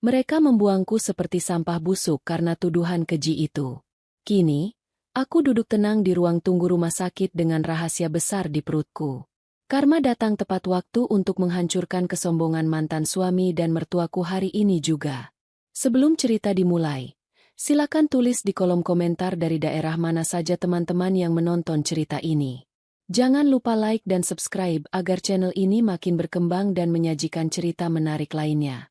Mereka membuangku seperti sampah busuk karena tuduhan keji itu. Kini, aku duduk tenang di ruang tunggu rumah sakit dengan rahasia besar di perutku. Karma datang tepat waktu untuk menghancurkan kesombongan mantan suami dan mertuaku hari ini juga. Sebelum cerita dimulai, silakan tulis di kolom komentar dari daerah mana saja teman-teman yang menonton cerita ini. Jangan lupa like dan subscribe agar channel ini makin berkembang dan menyajikan cerita menarik lainnya.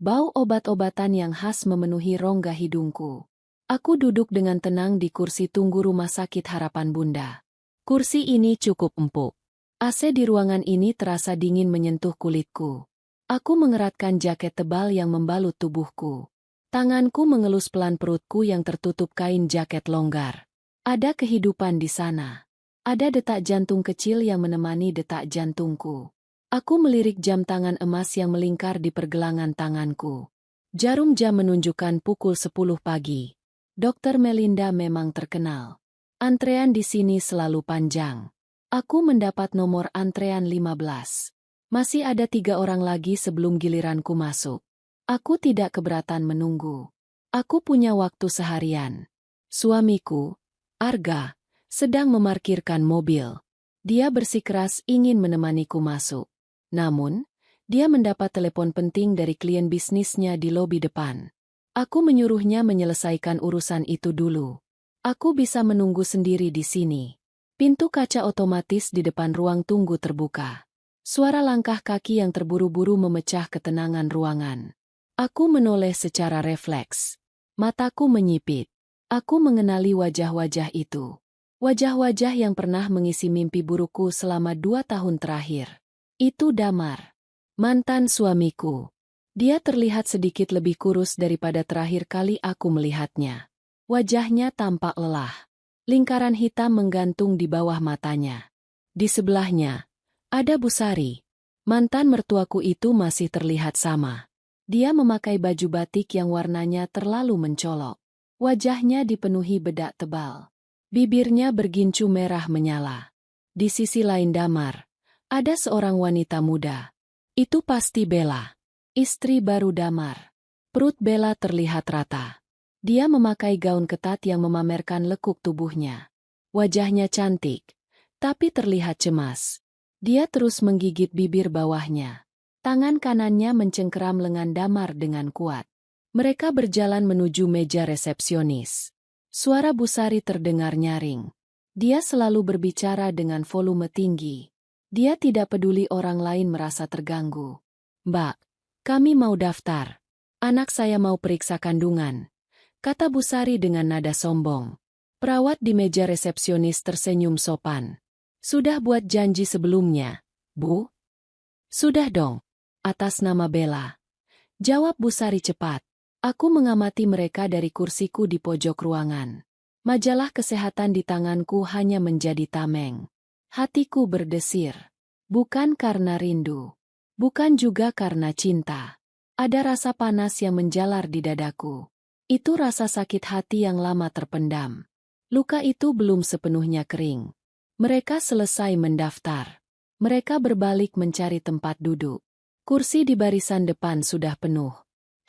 Bau obat-obatan yang khas memenuhi rongga hidungku. Aku duduk dengan tenang di kursi tunggu rumah sakit Harapan Bunda. Kursi ini cukup empuk. AC di ruangan ini terasa dingin menyentuh kulitku. Aku mengeratkan jaket tebal yang membalut tubuhku. Tanganku mengelus pelan perutku yang tertutup kain jaket longgar. Ada kehidupan di sana. Ada detak jantung kecil yang menemani detak jantungku. Aku melirik jam tangan emas yang melingkar di pergelangan tanganku. Jarum jam menunjukkan pukul 10 pagi. Dokter Melinda memang terkenal. Antrean di sini selalu panjang. Aku mendapat nomor antrean 15. Masih ada 3 orang lagi sebelum giliranku masuk. Aku tidak keberatan menunggu. Aku punya waktu seharian. Suamiku, Arga, sedang memarkirkan mobil. Dia bersikeras ingin menemaniku masuk. Namun, dia mendapat telepon penting dari klien bisnisnya di lobi depan. Aku menyuruhnya menyelesaikan urusan itu dulu. Aku bisa menunggu sendiri di sini. Pintu kaca otomatis di depan ruang tunggu terbuka. Suara langkah kaki yang terburu-buru memecah ketenangan ruangan. Aku menoleh secara refleks. Mataku menyipit. Aku mengenali wajah-wajah itu. Wajah-wajah yang pernah mengisi mimpi burukku selama 2 tahun terakhir. Itu Damar, mantan suamiku. Dia terlihat sedikit lebih kurus daripada terakhir kali aku melihatnya. Wajahnya tampak lelah. Lingkaran hitam menggantung di bawah matanya. Di sebelahnya, ada Busari. Mantan mertuaku itu masih terlihat sama. Dia memakai baju batik yang warnanya terlalu mencolok. Wajahnya dipenuhi bedak tebal. Bibirnya bergincu merah menyala. Di sisi lain Damar, ada seorang wanita muda. Itu pasti Bella, istri baru Damar. Perut Bella terlihat rata. Dia memakai gaun ketat yang memamerkan lekuk tubuhnya. Wajahnya cantik, tapi terlihat cemas. Dia terus menggigit bibir bawahnya. Tangan kanannya mencengkeram lengan Damar dengan kuat. Mereka berjalan menuju meja resepsionis. Suara Busari terdengar nyaring. Dia selalu berbicara dengan volume tinggi. Dia tidak peduli orang lain merasa terganggu. "Mbak, kami mau daftar. Anak saya mau periksa kandungan," kata Busari dengan nada sombong. Perawat di meja resepsionis tersenyum sopan. "Sudah buat janji sebelumnya, Bu?" "Sudah dong. Atas nama Bella," jawab Busari cepat. Aku mengamati mereka dari kursiku di pojok ruangan. Majalah kesehatan di tanganku hanya menjadi tameng. Hatiku berdesir. Bukan karena rindu. Bukan juga karena cinta. Ada rasa panas yang menjalar di dadaku. Itu rasa sakit hati yang lama terpendam. Luka itu belum sepenuhnya kering. Mereka selesai mendaftar. Mereka berbalik mencari tempat duduk. Kursi di barisan depan sudah penuh.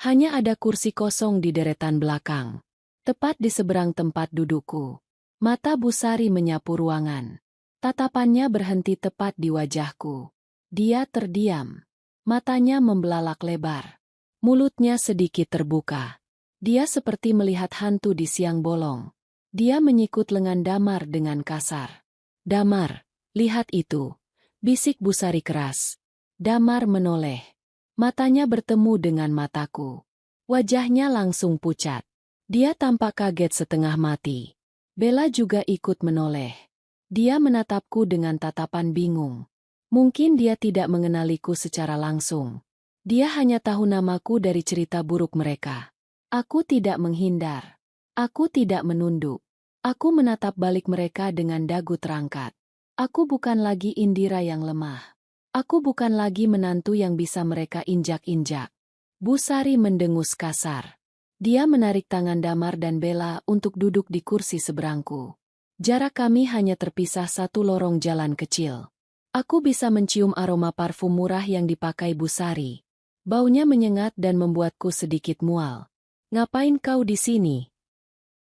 Hanya ada kursi kosong di deretan belakang. Tepat di seberang tempat dudukku. Mata Busari menyapu ruangan. Tatapannya berhenti tepat di wajahku. Dia terdiam. Matanya membelalak lebar. Mulutnya sedikit terbuka. Dia seperti melihat hantu di siang bolong. Dia menyikut lengan Damar dengan kasar. "Damar, lihat itu," bisik Busari keras. Damar menoleh. Matanya bertemu dengan mataku. Wajahnya langsung pucat. Dia tampak kaget setengah mati. Bella juga ikut menoleh. Dia menatapku dengan tatapan bingung. Mungkin dia tidak mengenaliku secara langsung. Dia hanya tahu namaku dari cerita buruk mereka. Aku tidak menghindar. Aku tidak menunduk. Aku menatap balik mereka dengan dagu terangkat. Aku bukan lagi Indira yang lemah. Aku bukan lagi menantu yang bisa mereka injak-injak. Busari mendengus kasar. Dia menarik tangan Damar dan Bella untuk duduk di kursi seberangku. Jarak kami hanya terpisah satu lorong jalan kecil. Aku bisa mencium aroma parfum murah yang dipakai Busari. Baunya menyengat dan membuatku sedikit mual. Ngapain kau di sini?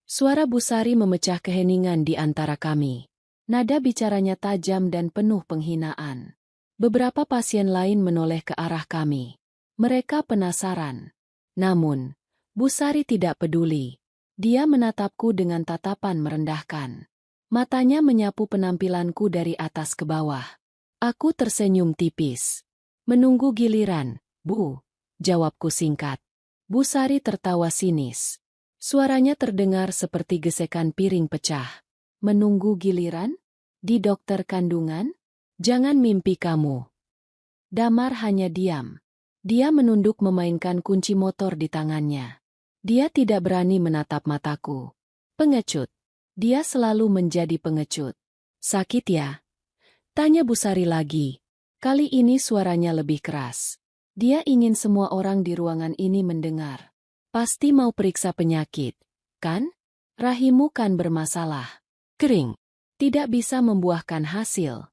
Suara Busari memecah keheningan di antara kami. Nada bicaranya tajam dan penuh penghinaan. Beberapa pasien lain menoleh ke arah kami. Mereka penasaran. Namun, Busari tidak peduli. Dia menatapku dengan tatapan merendahkan. Matanya menyapu penampilanku dari atas ke bawah. Aku tersenyum tipis. Menunggu giliran, Bu, jawabku singkat. Busari tertawa sinis. Suaranya terdengar seperti gesekan piring pecah. Menunggu giliran? Di dokter kandungan? Jangan mimpi kamu. Damar hanya diam. Dia menunduk memainkan kunci motor di tangannya. Dia tidak berani menatap mataku. Pengecut. Dia selalu menjadi pengecut. Sakit ya? Tanya Busari lagi. Kali ini suaranya lebih keras. Dia ingin semua orang di ruangan ini mendengar. Pasti mau periksa penyakit, kan? Rahimu kan bermasalah. Kering. Tidak bisa membuahkan hasil.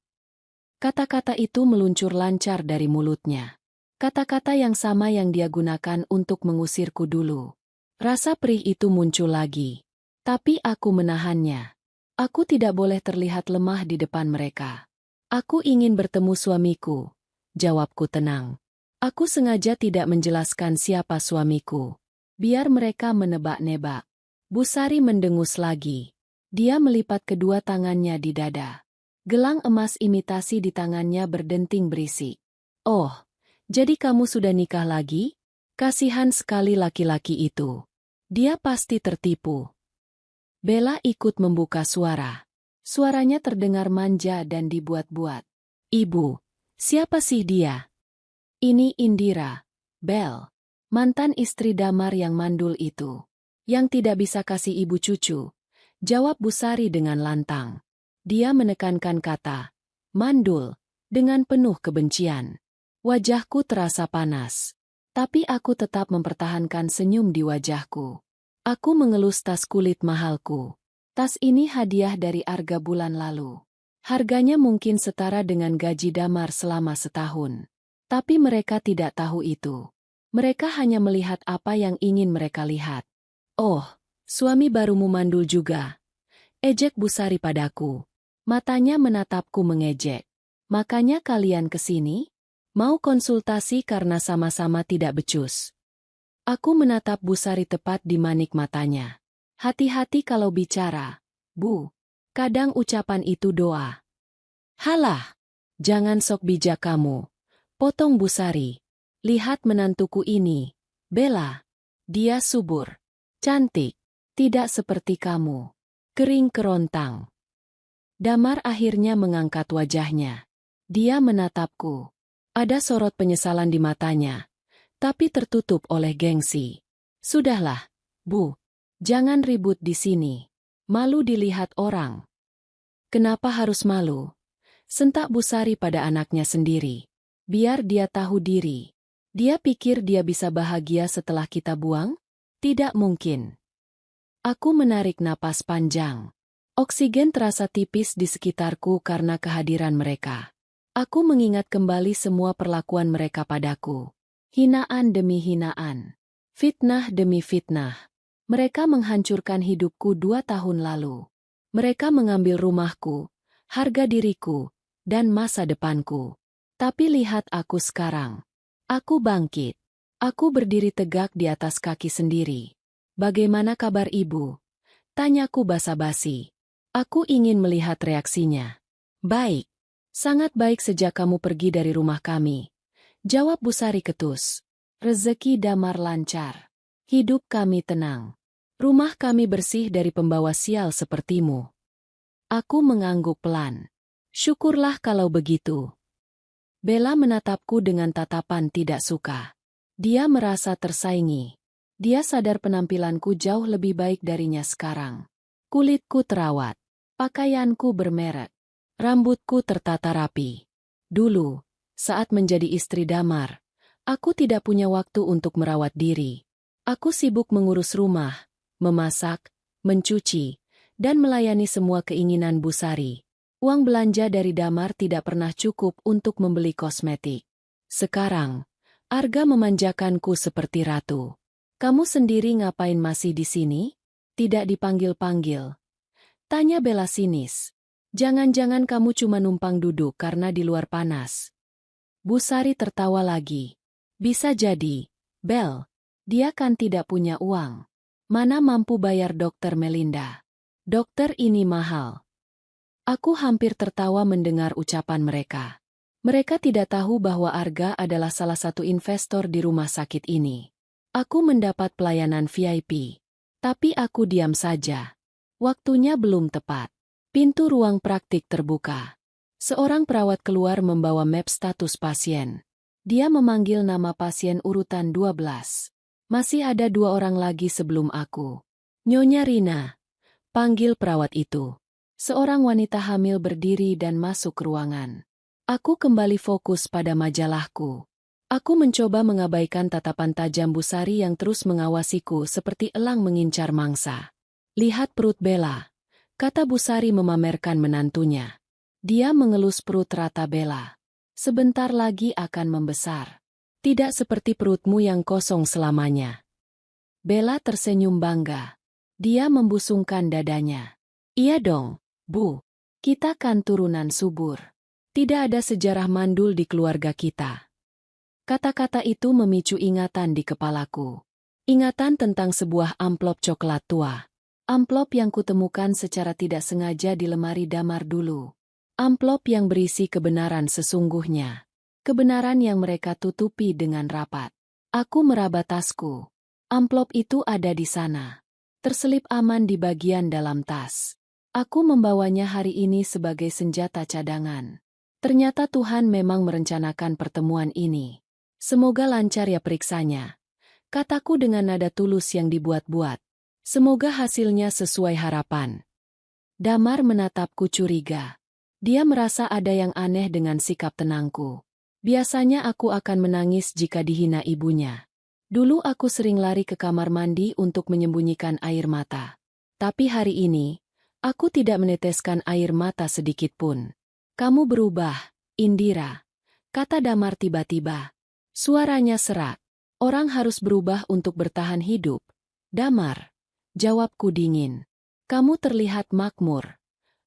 Kata-kata itu meluncur lancar dari mulutnya. Kata-kata yang sama yang dia gunakan untuk mengusirku dulu. Rasa perih itu muncul lagi. Tapi aku menahannya. Aku tidak boleh terlihat lemah di depan mereka. Aku ingin bertemu suamiku. Jawabku tenang. Aku sengaja tidak menjelaskan siapa suamiku. Biar mereka menebak-nebak. Busari mendengus lagi. Dia melipat kedua tangannya di dada. Gelang emas imitasi di tangannya berdenting berisik. Oh, jadi kamu sudah nikah lagi? Kasihan sekali laki-laki itu. Dia pasti tertipu. Bella ikut membuka suara. Suaranya terdengar manja dan dibuat-buat. Ibu, siapa sih dia? Ini Indira, Bel, mantan istri Damar yang mandul itu. Yang tidak bisa kasih ibu cucu. Jawab Busari dengan lantang. Dia menekankan kata, mandul, dengan penuh kebencian. Wajahku terasa panas. Tapi aku tetap mempertahankan senyum di wajahku. Aku mengelus tas kulit mahalku. Tas ini hadiah dari Arga bulan lalu. Harganya mungkin setara dengan gaji Damar selama setahun. Tapi mereka tidak tahu itu. Mereka hanya melihat apa yang ingin mereka lihat. Oh, suami barumu mandul juga. Ejek Busari padaku. Matanya menatapku mengejek. Makanya kalian kesini? Mau konsultasi karena sama-sama tidak becus. Aku menatap Busari tepat di manik matanya. Hati-hati kalau bicara, Bu. Kadang ucapan itu doa. Halah, jangan sok bijak kamu. Potong Busari. Lihat menantuku ini, Bella. Dia subur. Cantik. Tidak seperti kamu. Kering kerontang. Damar akhirnya mengangkat wajahnya. Dia menatapku. Ada sorot penyesalan di matanya, tapi tertutup oleh gengsi. Sudahlah, Bu. Jangan ribut di sini. Malu dilihat orang. Kenapa harus malu? Sentak Busari pada anaknya sendiri. Biar dia tahu diri. Dia pikir dia bisa bahagia setelah kita buang? Tidak mungkin. Aku menarik napas panjang. Oksigen terasa tipis di sekitarku karena kehadiran mereka. Aku mengingat kembali semua perlakuan mereka padaku. Hinaan demi hinaan. Fitnah demi fitnah. Mereka menghancurkan hidupku 2 tahun lalu. Mereka mengambil rumahku, harga diriku, dan masa depanku. Tapi lihat aku sekarang. Aku bangkit. Aku berdiri tegak di atas kaki sendiri. Bagaimana kabar ibu? Tanyaku basa-basi. Aku ingin melihat reaksinya. Baik. Sangat baik sejak kamu pergi dari rumah kami. Jawab Busari ketus. Rezeki Damar lancar. Hidup kami tenang. Rumah kami bersih dari pembawa sial sepertimu. Aku mengangguk pelan. Syukurlah kalau begitu. Bella menatapku dengan tatapan tidak suka. Dia merasa tersaingi. Dia sadar penampilanku jauh lebih baik darinya sekarang. Kulitku terawat. Pakaianku bermerek. Rambutku tertata rapi. Dulu, saat menjadi istri Damar, aku tidak punya waktu untuk merawat diri. Aku sibuk mengurus rumah, memasak, mencuci, dan melayani semua keinginan Busari. Uang belanja dari Damar tidak pernah cukup untuk membeli kosmetik. Sekarang, Arga memanjakanku seperti ratu. Kamu sendiri ngapain masih di sini? Tidak dipanggil-panggil. Tanya Bella sinis. Jangan-jangan kamu cuma numpang duduk karena di luar panas. Busari tertawa lagi. Bisa jadi, Bel. Dia kan tidak punya uang. Mana mampu bayar dokter Melinda. Dokter ini mahal. Aku hampir tertawa mendengar ucapan mereka. Mereka tidak tahu bahwa Arga adalah salah satu investor di rumah sakit ini. Aku mendapat pelayanan VIP. Tapi aku diam saja. Waktunya belum tepat. Pintu ruang praktik terbuka. Seorang perawat keluar membawa map status pasien. Dia memanggil nama pasien urutan 12. Masih ada 2 orang lagi sebelum aku. Nyonya Rina. Panggil perawat itu. Seorang wanita hamil berdiri dan masuk ke ruangan. Aku kembali fokus pada majalahku. Aku mencoba mengabaikan tatapan tajam Busari yang terus mengawasiku seperti elang mengincar mangsa. Lihat perut Bella, kata Busari memamerkan menantunya. Dia mengelus perut rata Bella. Sebentar lagi akan membesar. Tidak seperti perutmu yang kosong selamanya. Bella tersenyum bangga. Dia membusungkan dadanya. Iya dong, Bu. Kita kan turunan subur. Tidak ada sejarah mandul di keluarga kita. Kata-kata itu memicu ingatan di kepalaku. Ingatan tentang sebuah amplop coklat tua. Amplop yang kutemukan secara tidak sengaja di lemari Damar dulu. Amplop yang berisi kebenaran sesungguhnya. Kebenaran yang mereka tutupi dengan rapat. Aku meraba tasku. Amplop itu ada di sana. Terselip aman di bagian dalam tas. Aku membawanya hari ini sebagai senjata cadangan. Ternyata Tuhan memang merencanakan pertemuan ini. Semoga lancar ya periksanya. Kataku dengan nada tulus yang dibuat-buat. Semoga hasilnya sesuai harapan. Damar menatapku curiga. Dia merasa ada yang aneh dengan sikap tenangku. Biasanya aku akan menangis jika dihina ibunya. Dulu aku sering lari ke kamar mandi untuk menyembunyikan air mata. Tapi hari ini, aku tidak meneteskan air mata sedikit pun. Kamu berubah, Indira, kata Damar tiba-tiba. Suaranya serak. Orang harus berubah untuk bertahan hidup. Damar, jawabku dingin. Kamu terlihat makmur.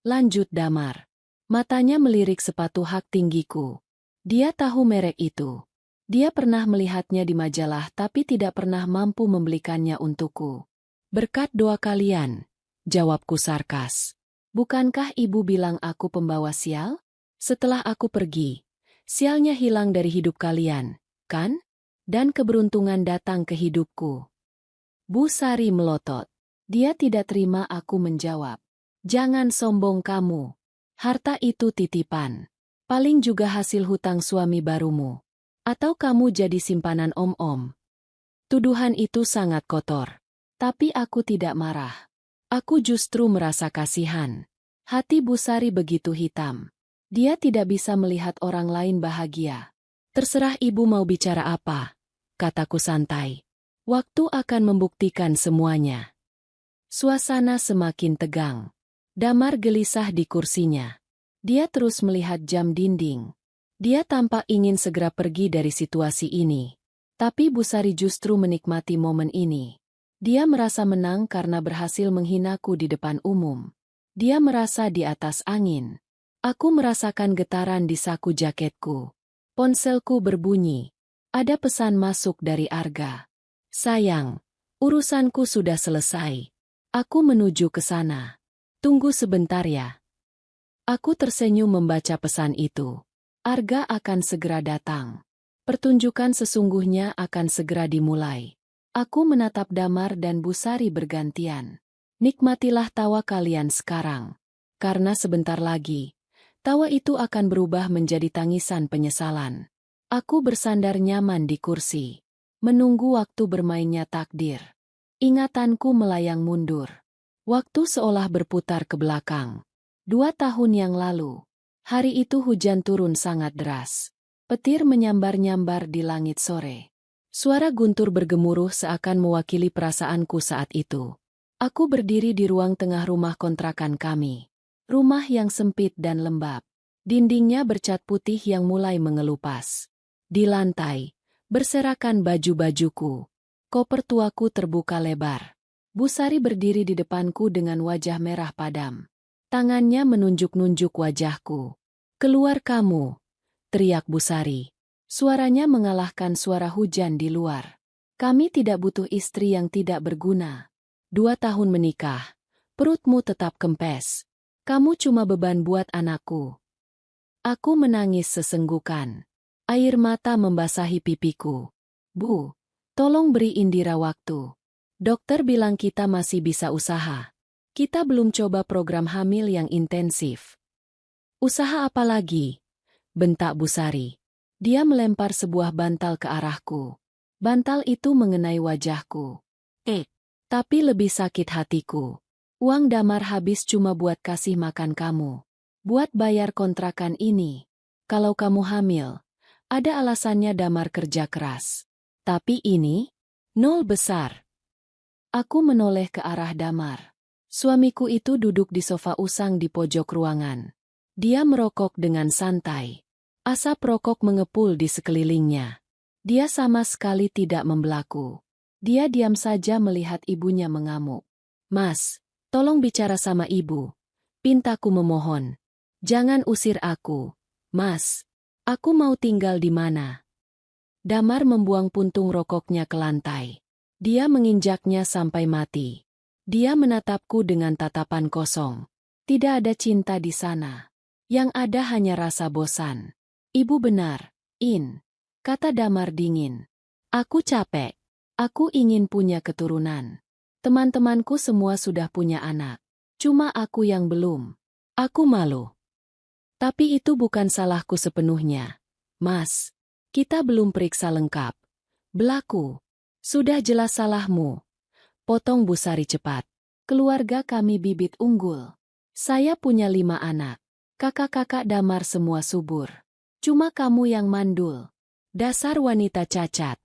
Lanjut Damar. Matanya melirik sepatu hak tinggiku. Dia tahu merek itu. Dia pernah melihatnya di majalah tapi tidak pernah mampu membelikannya untukku. Berkat doa kalian, jawabku sarkas. Bukankah ibu bilang aku pembawa sial? Setelah aku pergi, sialnya hilang dari hidup kalian, kan? Dan keberuntungan datang ke hidupku. Busari melotot. Dia tidak terima aku menjawab. Jangan sombong kamu. Harta itu titipan. Paling juga hasil hutang suami barumu. Atau kamu jadi simpanan om-om. Tuduhan itu sangat kotor. Tapi aku tidak marah. Aku justru merasa kasihan. Hati Busari begitu hitam. Dia tidak bisa melihat orang lain bahagia. Terserah ibu mau bicara apa, kataku santai. Waktu akan membuktikan semuanya. Suasana semakin tegang. Damar gelisah di kursinya. Dia terus melihat jam dinding. Dia tampak ingin segera pergi dari situasi ini. Tapi Busari justru menikmati momen ini. Dia merasa menang karena berhasil menghinaku di depan umum. Dia merasa di atas angin. Aku merasakan getaran di saku jaketku. Ponselku berbunyi. Ada pesan masuk dari Arga. Sayang, urusanku sudah selesai. Aku menuju ke sana. Tunggu sebentar ya. Aku tersenyum membaca pesan itu. Arga akan segera datang. Pertunjukan sesungguhnya akan segera dimulai. Aku menatap Damar dan Busari bergantian. Nikmatilah tawa kalian sekarang. Karena sebentar lagi, tawa itu akan berubah menjadi tangisan penyesalan. Aku bersandar nyaman di kursi. Menunggu waktu bermainnya takdir. Ingatanku melayang mundur. Waktu seolah berputar ke belakang. 2 tahun yang lalu. Hari itu hujan turun sangat deras. Petir menyambar-nyambar di langit sore. Suara guntur bergemuruh seakan mewakili perasaanku saat itu. Aku berdiri di ruang tengah rumah kontrakan kami. Rumah yang sempit dan lembab. Dindingnya bercat putih yang mulai mengelupas. Di lantai, Berserakan baju-bajuku. Koper tuaku terbuka lebar. Bu Sari berdiri di depanku dengan wajah merah padam. Tangannya menunjuk-nunjuk wajahku. "Keluar kamu!" teriak Bu Sari. Suaranya mengalahkan suara hujan di luar. "Kami tidak butuh istri yang tidak berguna. 2 tahun menikah, perutmu tetap kempes. Kamu cuma beban buat anakku." Aku menangis sesenggukan. Air mata membasahi pipiku. "Bu, tolong beri Indira waktu. Dokter bilang kita masih bisa usaha. Kita belum coba program hamil yang intensif." "Usaha apa lagi?" bentak Bu Sari. Dia melempar sebuah bantal ke arahku. Bantal itu mengenai wajahku. Tapi lebih sakit hatiku. Uang Damar habis cuma buat kasih makan kamu. Buat bayar kontrakan ini. Kalau kamu hamil, ada alasannya Damar kerja keras. Tapi ini, nol besar. Aku menoleh ke arah Damar. Suamiku itu duduk di sofa usang di pojok ruangan. Dia merokok dengan santai. Asap rokok mengepul di sekelilingnya. Dia sama sekali tidak membelaku. Dia diam saja melihat ibunya mengamuk. "Mas, tolong bicara sama ibu." Pintaku memohon. "Jangan usir aku. Mas, aku mau tinggal di mana?" Damar membuang puntung rokoknya ke lantai. Dia menginjaknya sampai mati. Dia menatapku dengan tatapan kosong. Tidak ada cinta di sana. Yang ada hanya rasa bosan. "Ibu benar, In," kata Damar dingin. "Aku capek. Aku ingin punya keturunan. Teman-temanku semua sudah punya anak. Cuma aku yang belum. Aku malu. Tapi itu bukan salahku sepenuhnya. Mas, kita belum periksa lengkap." "Belaku. Sudah jelas salahmu," potong Bu Sari cepat. "Keluarga kami bibit unggul. Saya punya 5 anak. Kakak-kakak Damar semua subur. Cuma kamu yang mandul. Dasar wanita cacat."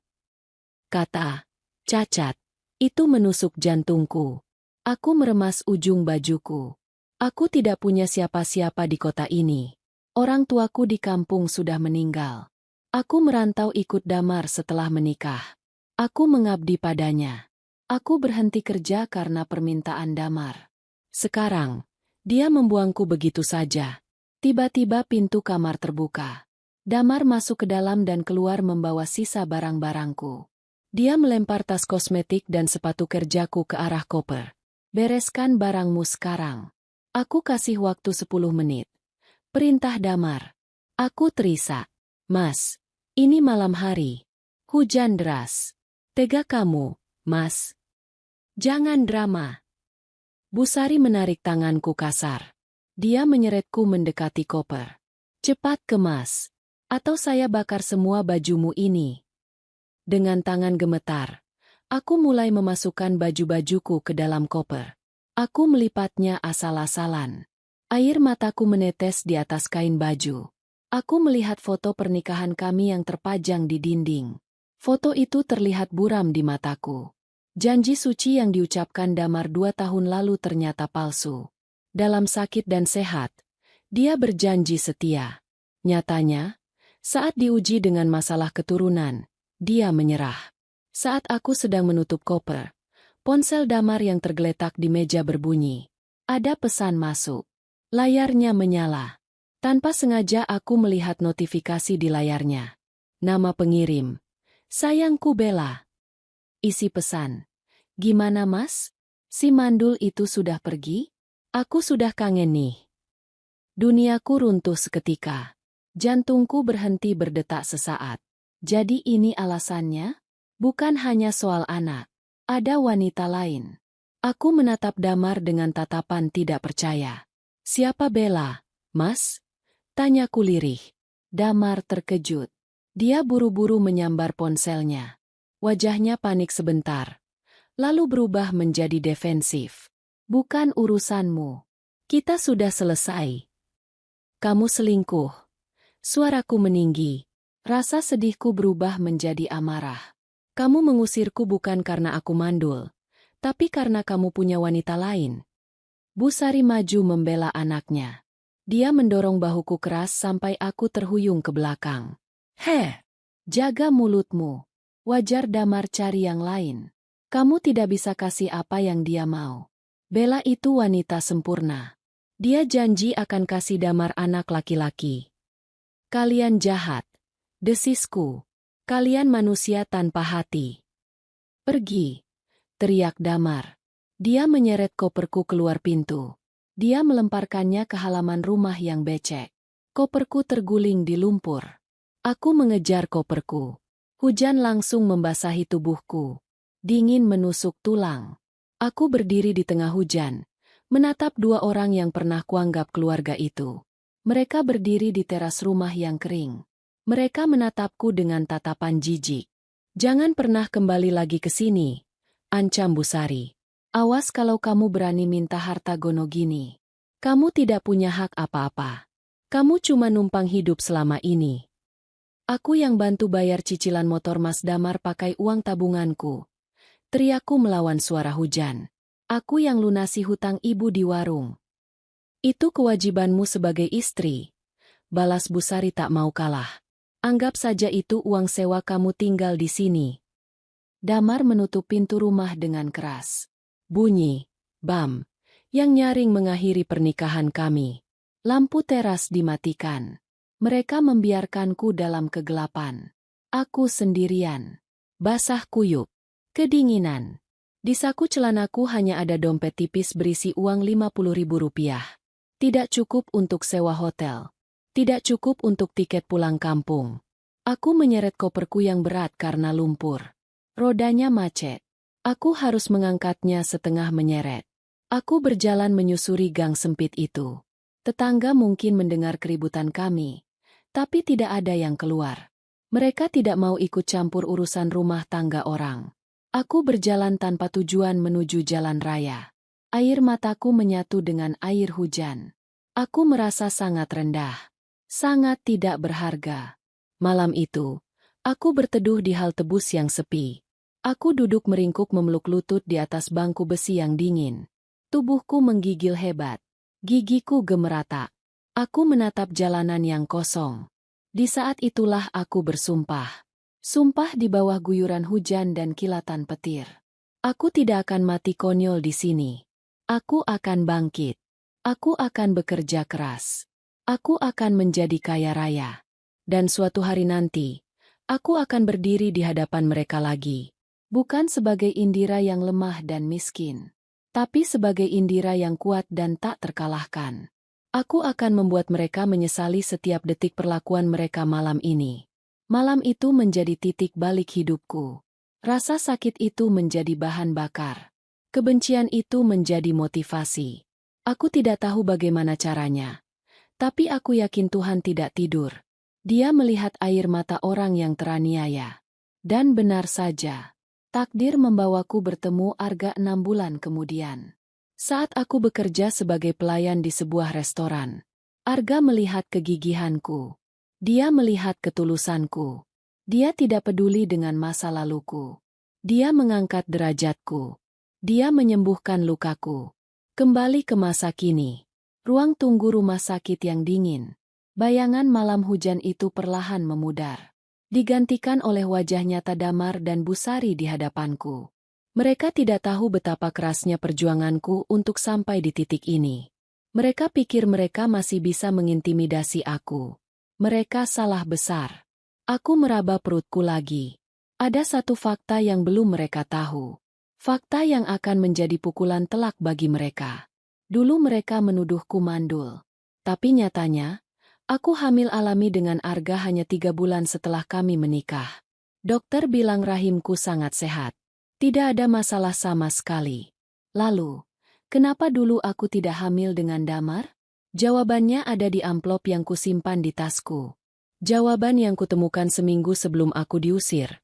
Kata cacat itu menusuk jantungku. Aku meremas ujung bajuku. Aku tidak punya siapa-siapa di kota ini. Orang tuaku di kampung sudah meninggal. Aku merantau ikut Damar setelah menikah. Aku mengabdi padanya. Aku berhenti kerja karena permintaan Damar. Sekarang, dia membuangku begitu saja. Tiba-tiba pintu kamar terbuka. Damar masuk ke dalam dan keluar membawa sisa barang-barangku. Dia melempar tas kosmetik dan sepatu kerjaku ke arah koper. "Bereskan barangmu sekarang. Aku kasih waktu 10 menit. Perintah Damar." Aku terisak. "Mas, ini malam hari. Hujan deras. Tega kamu, Mas. Jangan drama." Bu Sari menarik tanganku kasar. Dia menyeretku mendekati koper. "Cepat kemas. Atau saya bakar semua bajumu ini." Dengan tangan gemetar, aku mulai memasukkan baju-bajuku ke dalam koper. Aku melipatnya asal-asalan. Air mataku menetes di atas kain baju. Aku melihat foto pernikahan kami yang terpajang di dinding. Foto itu terlihat buram di mataku. Janji suci yang diucapkan Damar 2 tahun lalu ternyata palsu. Dalam sakit dan sehat, dia berjanji setia. Nyatanya, saat diuji dengan masalah keturunan, dia menyerah. Saat aku sedang menutup koper, ponsel Damar yang tergeletak di meja berbunyi. Ada pesan masuk. Layarnya menyala. Tanpa sengaja aku melihat notifikasi di layarnya. Nama pengirim. "Sayangku Bella." Isi pesan. "Gimana Mas? Si mandul itu sudah pergi? Aku sudah kangen nih." Duniaku runtuh seketika. Jantungku berhenti berdetak sesaat. Jadi ini alasannya? Bukan hanya soal anak. Ada wanita lain. Aku menatap Damar dengan tatapan tidak percaya. "Siapa Bella, Mas?" tanyaku lirih. Damar terkejut. Dia buru-buru menyambar ponselnya. Wajahnya panik sebentar, lalu berubah menjadi defensif. "Bukan urusanmu. Kita sudah selesai." "Kamu selingkuh." Suaraku meninggi. Rasa sedihku berubah menjadi amarah. "Kamu mengusirku bukan karena aku mandul, tapi karena kamu punya wanita lain." Bu Sari maju membela anaknya. Dia mendorong bahuku keras sampai aku terhuyung ke belakang. Jaga mulutmu. Wajar Damar cari yang lain. Kamu tidak bisa kasih apa yang dia mau. Bella itu wanita sempurna. Dia janji akan kasih Damar anak laki-laki. Kalian jahat. Desisku. Kalian manusia tanpa hati. Pergi. Teriak Damar. Dia menyeret koperku keluar pintu. Dia melemparkannya ke halaman rumah yang becek. Koperku terguling di lumpur. Aku mengejar koperku. Hujan langsung membasahi tubuhku. Dingin menusuk tulang. Aku berdiri di tengah hujan, menatap dua orang yang pernah kuanggap keluarga itu. Mereka berdiri di teras rumah yang kering. Mereka menatapku dengan tatapan jijik. Jangan pernah kembali lagi ke sini, ancam Busari. Awas kalau kamu berani minta harta Gonogini. Kamu tidak punya hak apa-apa. Kamu cuma numpang hidup selama ini. Aku yang bantu bayar cicilan motor Mas Damar pakai uang tabunganku. Teriakku melawan suara hujan. Aku yang lunasi hutang ibu di warung. Itu kewajibanmu sebagai istri. Balas Busari tak mau kalah. Anggap saja itu uang sewa kamu tinggal di sini. Damar menutup pintu rumah dengan keras. Bunyi, bam, yang nyaring mengakhiri pernikahan kami. Lampu teras dimatikan. Mereka membiarkanku dalam kegelapan. Aku sendirian. Basah kuyup. Kedinginan. Di saku celanaku hanya ada dompet tipis berisi uang Rp50.000. Tidak cukup untuk sewa hotel. Tidak cukup untuk tiket pulang kampung. Aku menyeret koperku yang berat karena lumpur. Rodanya macet. Aku harus mengangkatnya setengah menyeret. Aku berjalan menyusuri gang sempit itu. Tetangga mungkin mendengar keributan kami, tapi tidak ada yang keluar. Mereka tidak mau ikut campur urusan rumah tangga orang. Aku berjalan tanpa tujuan menuju jalan raya. Air mataku menyatu dengan air hujan. Aku merasa sangat rendah. Sangat tidak berharga. Malam itu, aku berteduh di halte bus yang sepi. Aku duduk meringkuk memeluk lutut di atas bangku besi yang dingin. Tubuhku menggigil hebat. Gigiku gemerata. Aku menatap jalanan yang kosong. Di saat itulah aku bersumpah. Sumpah di bawah guyuran hujan dan kilatan petir. Aku tidak akan mati konyol di sini. Aku akan bangkit. Aku akan bekerja keras. Aku akan menjadi kaya raya. Dan suatu hari nanti, aku akan berdiri di hadapan mereka lagi. Bukan sebagai Indira yang lemah dan miskin, tapi sebagai Indira yang kuat dan tak terkalahkan. Aku akan membuat mereka menyesali setiap detik perlakuan mereka malam ini. Malam itu menjadi titik balik hidupku. Rasa sakit itu menjadi bahan bakar. Kebencian itu menjadi motivasi. Aku tidak tahu bagaimana caranya. Tapi aku yakin Tuhan tidak tidur. Dia melihat air mata orang yang teraniaya. Dan benar saja. Takdir membawaku bertemu Arga 6 bulan kemudian. Saat aku bekerja sebagai pelayan di sebuah restoran, Arga melihat kegigihanku. Dia melihat ketulusanku. Dia tidak peduli dengan masa laluku. Dia mengangkat derajatku. Dia menyembuhkan lukaku. Kembali ke masa kini. Ruang tunggu rumah sakit yang dingin. Bayangan malam hujan itu perlahan memudar. Digantikan oleh wajah nyata Damar dan Busari di hadapanku. Mereka tidak tahu betapa kerasnya perjuanganku untuk sampai di titik ini. Mereka pikir mereka masih bisa mengintimidasi aku. Mereka salah besar. Aku meraba perutku lagi. Ada satu fakta yang belum mereka tahu. Fakta yang akan menjadi pukulan telak bagi mereka. Dulu mereka menuduhku mandul. Tapi nyatanya, aku hamil alami dengan Arga hanya 3 bulan setelah kami menikah. Dokter bilang rahimku sangat sehat. Tidak ada masalah sama sekali. Lalu, kenapa dulu aku tidak hamil dengan Damar? Jawabannya ada di amplop yang kusimpan di tasku. Jawaban yang kutemukan seminggu sebelum aku diusir.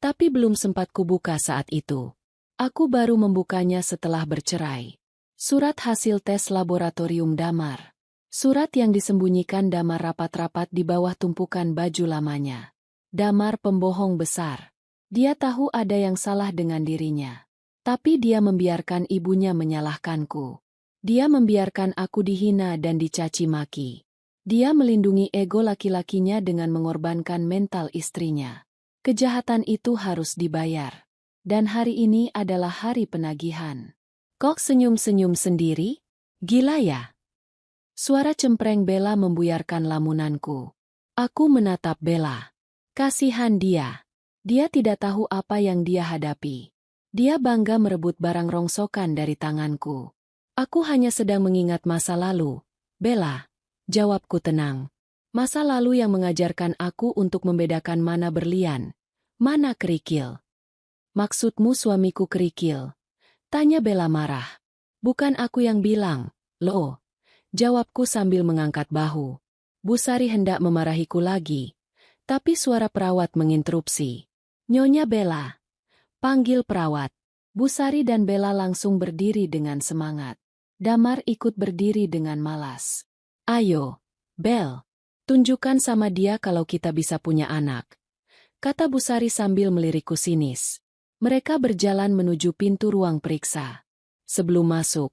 Tapi belum sempat kubuka saat itu. Aku baru membukanya setelah bercerai. Surat hasil tes laboratorium Damar. Surat yang disembunyikan Damar rapat-rapat di bawah tumpukan baju lamanya. Damar pembohong besar. Dia tahu ada yang salah dengan dirinya. Tapi dia membiarkan ibunya menyalahkanku. Dia membiarkan aku dihina dan dicaci maki. Dia melindungi ego laki-lakinya dengan mengorbankan mental istrinya. Kejahatan itu harus dibayar. Dan hari ini adalah hari penagihan. Kok senyum-senyum sendiri? Gila ya? Suara cempreng Bella membuyarkan lamunanku. Aku menatap Bella. Kasihan dia. Dia tidak tahu apa yang dia hadapi. Dia bangga merebut barang rongsokan dari tanganku. Aku hanya sedang mengingat masa lalu. Bella, jawabku tenang. Masa lalu yang mengajarkan aku untuk membedakan mana berlian, mana kerikil. Maksudmu suamiku kerikil? Tanya Bella marah. Bukan aku yang bilang, loh. Jawabku sambil mengangkat bahu. Bu Sari hendak memarahiku lagi. Tapi suara perawat menginterupsi. Nyonya Bella. Panggil perawat. Bu Sari dan Bella langsung berdiri dengan semangat. Damar ikut berdiri dengan malas. Ayo, Bel. Tunjukkan sama dia kalau kita bisa punya anak. Kata Bu Sari sambil melirikku sinis. Mereka berjalan menuju pintu ruang periksa. Sebelum masuk,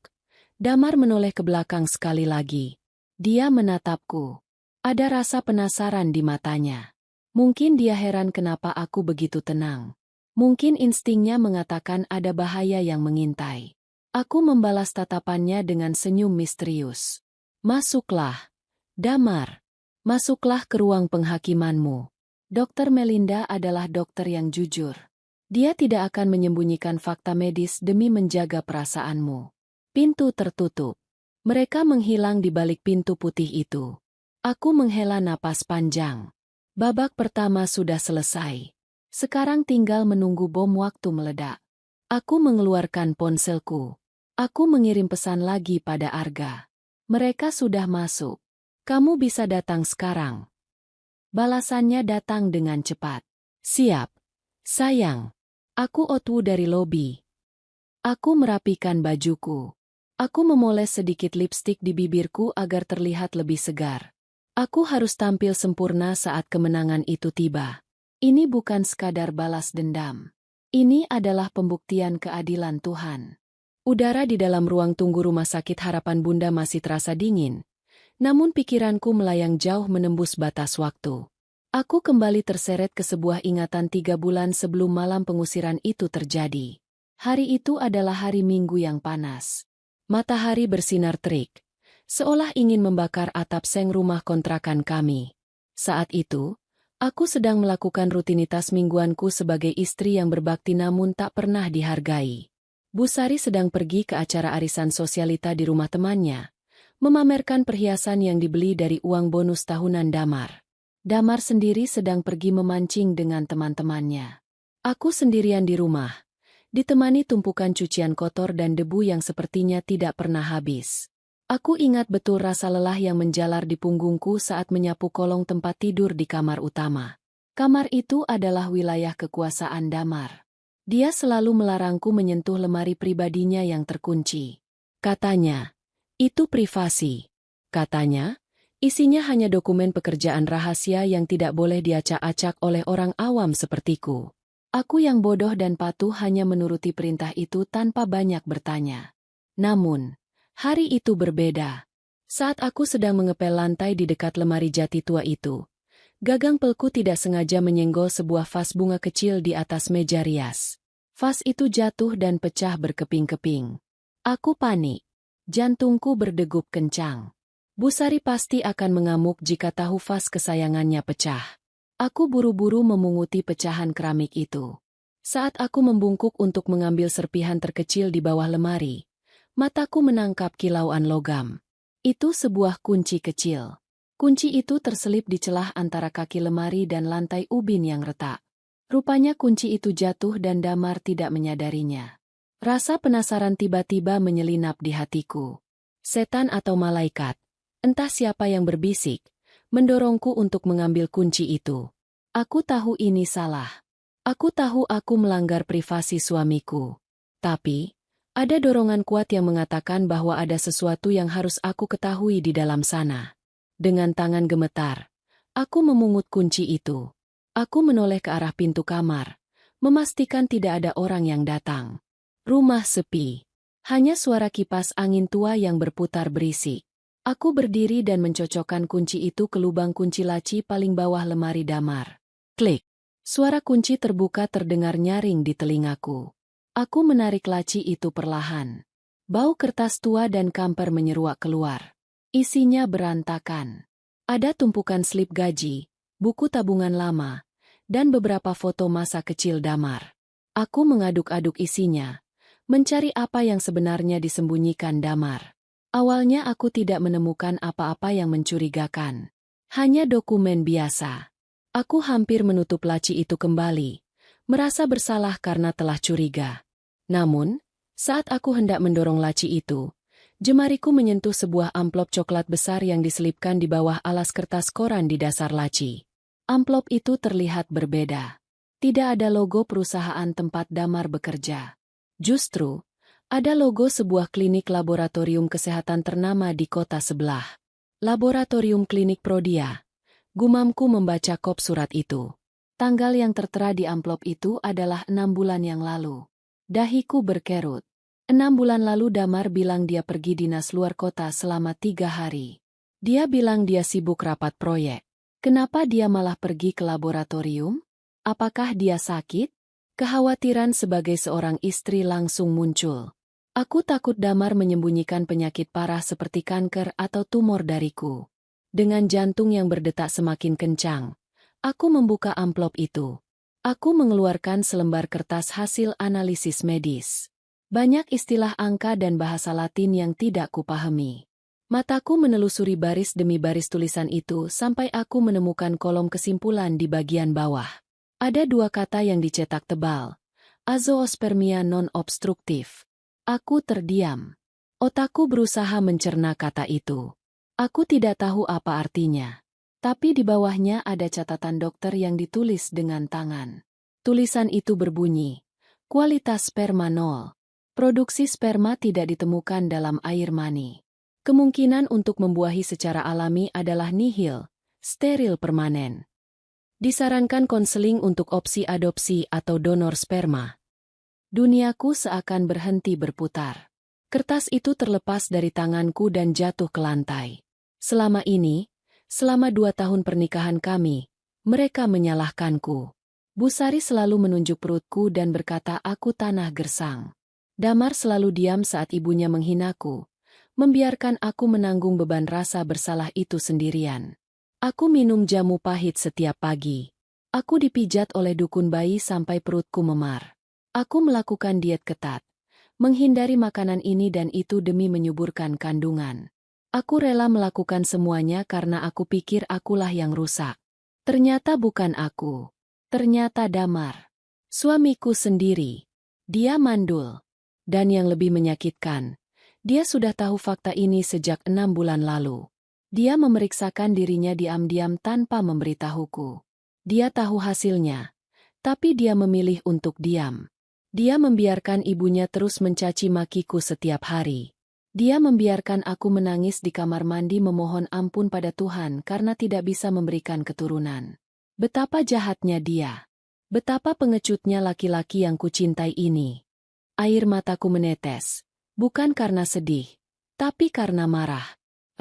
Damar menoleh ke belakang sekali lagi. Dia menatapku. Ada rasa penasaran di matanya. Mungkin dia heran kenapa aku begitu tenang. Mungkin instingnya mengatakan ada bahaya yang mengintai. Aku membalas tatapannya dengan senyum misterius. Masuklah, Damar. Masuklah ke ruang penghakimanmu. Dokter Melinda adalah dokter yang jujur. Dia tidak akan menyembunyikan fakta medis demi menjaga perasaanmu. Pintu tertutup. Mereka menghilang di balik pintu putih itu. Aku menghela napas panjang. Babak pertama sudah selesai. Sekarang tinggal menunggu bom waktu meledak. Aku mengeluarkan ponselku. Aku mengirim pesan lagi pada Arga. Mereka sudah masuk. Kamu bisa datang sekarang. Balasannya datang dengan cepat. Siap. Sayang. Aku Otwu dari lobi. Aku merapikan bajuku. Aku memoles sedikit lipstik di bibirku agar terlihat lebih segar. Aku harus tampil sempurna saat kemenangan itu tiba. Ini bukan sekadar balas dendam. Ini adalah pembuktian keadilan Tuhan. Udara di dalam ruang tunggu Rumah Sakit Harapan Bunda masih terasa dingin. Namun pikiranku melayang jauh menembus batas waktu. Aku kembali terseret ke sebuah ingatan 3 bulan sebelum malam pengusiran itu terjadi. Hari itu adalah hari Minggu yang panas. Matahari bersinar terik, seolah ingin membakar atap seng rumah kontrakan kami. Saat itu, aku sedang melakukan rutinitas mingguanku sebagai istri yang berbakti namun tak pernah dihargai. Bu Sari sedang pergi ke acara arisan sosialita di rumah temannya, memamerkan perhiasan yang dibeli dari uang bonus tahunan Damar. Damar sendiri sedang pergi memancing dengan teman-temannya. Aku sendirian di rumah, ditemani tumpukan cucian kotor dan debu yang sepertinya tidak pernah habis. Aku ingat betul rasa lelah yang menjalar di punggungku saat menyapu kolong tempat tidur di kamar utama. Kamar itu adalah wilayah kekuasaan Damar. Dia selalu melarangku menyentuh lemari pribadinya yang terkunci. Katanya, itu privasi. Katanya, isinya hanya dokumen pekerjaan rahasia yang tidak boleh diacak-acak oleh orang awam sepertiku. Aku yang bodoh dan patuh hanya menuruti perintah itu tanpa banyak bertanya. Namun, hari itu berbeda. Saat aku sedang mengepel lantai di dekat lemari jati tua itu, gagang pelku tidak sengaja menyenggol sebuah vas bunga kecil di atas meja rias. Vas itu jatuh dan pecah berkeping-keping. Aku panik. Jantungku berdegup kencang. Bu Sari pasti akan mengamuk jika tahu vas kesayangannya pecah. Aku buru-buru memunguti pecahan keramik itu. Saat aku membungkuk untuk mengambil serpihan terkecil di bawah lemari, mataku menangkap kilauan logam. Itu sebuah kunci kecil. Kunci itu terselip di celah antara kaki lemari dan lantai ubin yang retak. Rupanya kunci itu jatuh dan Damar tidak menyadarinya. Rasa penasaran tiba-tiba menyelinap di hatiku. Setan atau malaikat, entah siapa yang berbisik, mendorongku untuk mengambil kunci itu. Aku tahu ini salah. Aku tahu aku melanggar privasi suamiku. Tapi, ada dorongan kuat yang mengatakan bahwa ada sesuatu yang harus aku ketahui di dalam sana. Dengan tangan gemetar, aku memungut kunci itu. Aku menoleh ke arah pintu kamar, memastikan tidak ada orang yang datang. Rumah sepi. Hanya suara kipas angin tua yang berputar berisik. Aku berdiri dan mencocokkan kunci itu ke lubang kunci laci paling bawah lemari Damar. Klik. Suara kunci terbuka terdengar nyaring di telingaku. Aku menarik laci itu perlahan. Bau kertas tua dan kamper menyeruak keluar. Isinya berantakan. Ada tumpukan slip gaji, buku tabungan lama, dan beberapa foto masa kecil Damar. Aku mengaduk-aduk isinya, mencari apa yang sebenarnya disembunyikan Damar. Awalnya aku tidak menemukan apa-apa yang mencurigakan. Hanya dokumen biasa. Aku hampir menutup laci itu kembali, merasa bersalah karena telah curiga. Namun, saat aku hendak mendorong laci itu, jemariku menyentuh sebuah amplop coklat besar yang diselipkan di bawah alas kertas koran di dasar laci. Amplop itu terlihat berbeda. Tidak ada logo perusahaan tempat Damar bekerja. Justru, ada logo sebuah klinik laboratorium kesehatan ternama di kota sebelah. Laboratorium Klinik Prodia. Gumamku membaca kop surat itu. Tanggal yang tertera di amplop itu adalah 6 bulan yang lalu. Dahiku berkerut. 6 bulan lalu Damar bilang dia pergi dinas luar kota selama 3 hari. Dia bilang dia sibuk rapat proyek. Kenapa dia malah pergi ke laboratorium? Apakah dia sakit? Kekhawatiran sebagai seorang istri langsung muncul. Aku takut Damar menyembunyikan penyakit parah seperti kanker atau tumor dariku. Dengan jantung yang berdetak semakin kencang, aku membuka amplop itu. Aku mengeluarkan selembar kertas hasil analisis medis. Banyak istilah angka dan bahasa Latin yang tidak kupahami. Mataku menelusuri baris demi baris tulisan itu sampai aku menemukan kolom kesimpulan di bagian bawah. Ada 2 kata yang dicetak tebal. Azoospermia non-obstruktif. Aku terdiam. Otakku berusaha mencerna kata itu. Aku tidak tahu apa artinya. Tapi di bawahnya ada catatan dokter yang ditulis dengan tangan. Tulisan itu berbunyi, kualitas sperma 0. Produksi sperma tidak ditemukan dalam air mani. Kemungkinan untuk membuahi secara alami adalah nihil, steril permanen. Disarankan konseling untuk opsi adopsi atau donor sperma. Duniaku seakan berhenti berputar. Kertas itu terlepas dari tanganku dan jatuh ke lantai. Selama 2 tahun pernikahan kami, mereka menyalahkanku. Bu Sari selalu menunjuk perutku dan berkata aku tanah gersang. Damar selalu diam saat ibunya menghinaku, membiarkan aku menanggung beban rasa bersalah itu sendirian. Aku minum jamu pahit setiap pagi. Aku dipijat oleh dukun bayi sampai perutku memar. Aku melakukan diet ketat, menghindari makanan ini dan itu demi menyuburkan kandungan. Aku rela melakukan semuanya karena aku pikir akulah yang rusak. Ternyata bukan aku. Ternyata Damar. Suamiku sendiri. Dia mandul. Dan yang lebih menyakitkan, dia sudah tahu fakta ini sejak 6 bulan lalu. Dia memeriksakan dirinya diam-diam tanpa memberitahuku. Dia tahu hasilnya, tapi dia memilih untuk diam. Dia membiarkan ibunya terus mencaci makiku setiap hari. Dia membiarkan aku menangis di kamar mandi memohon ampun pada Tuhan karena tidak bisa memberikan keturunan. Betapa jahatnya dia. Betapa pengecutnya laki-laki yang kucintai ini. Air mataku menetes, bukan karena sedih, tapi karena marah.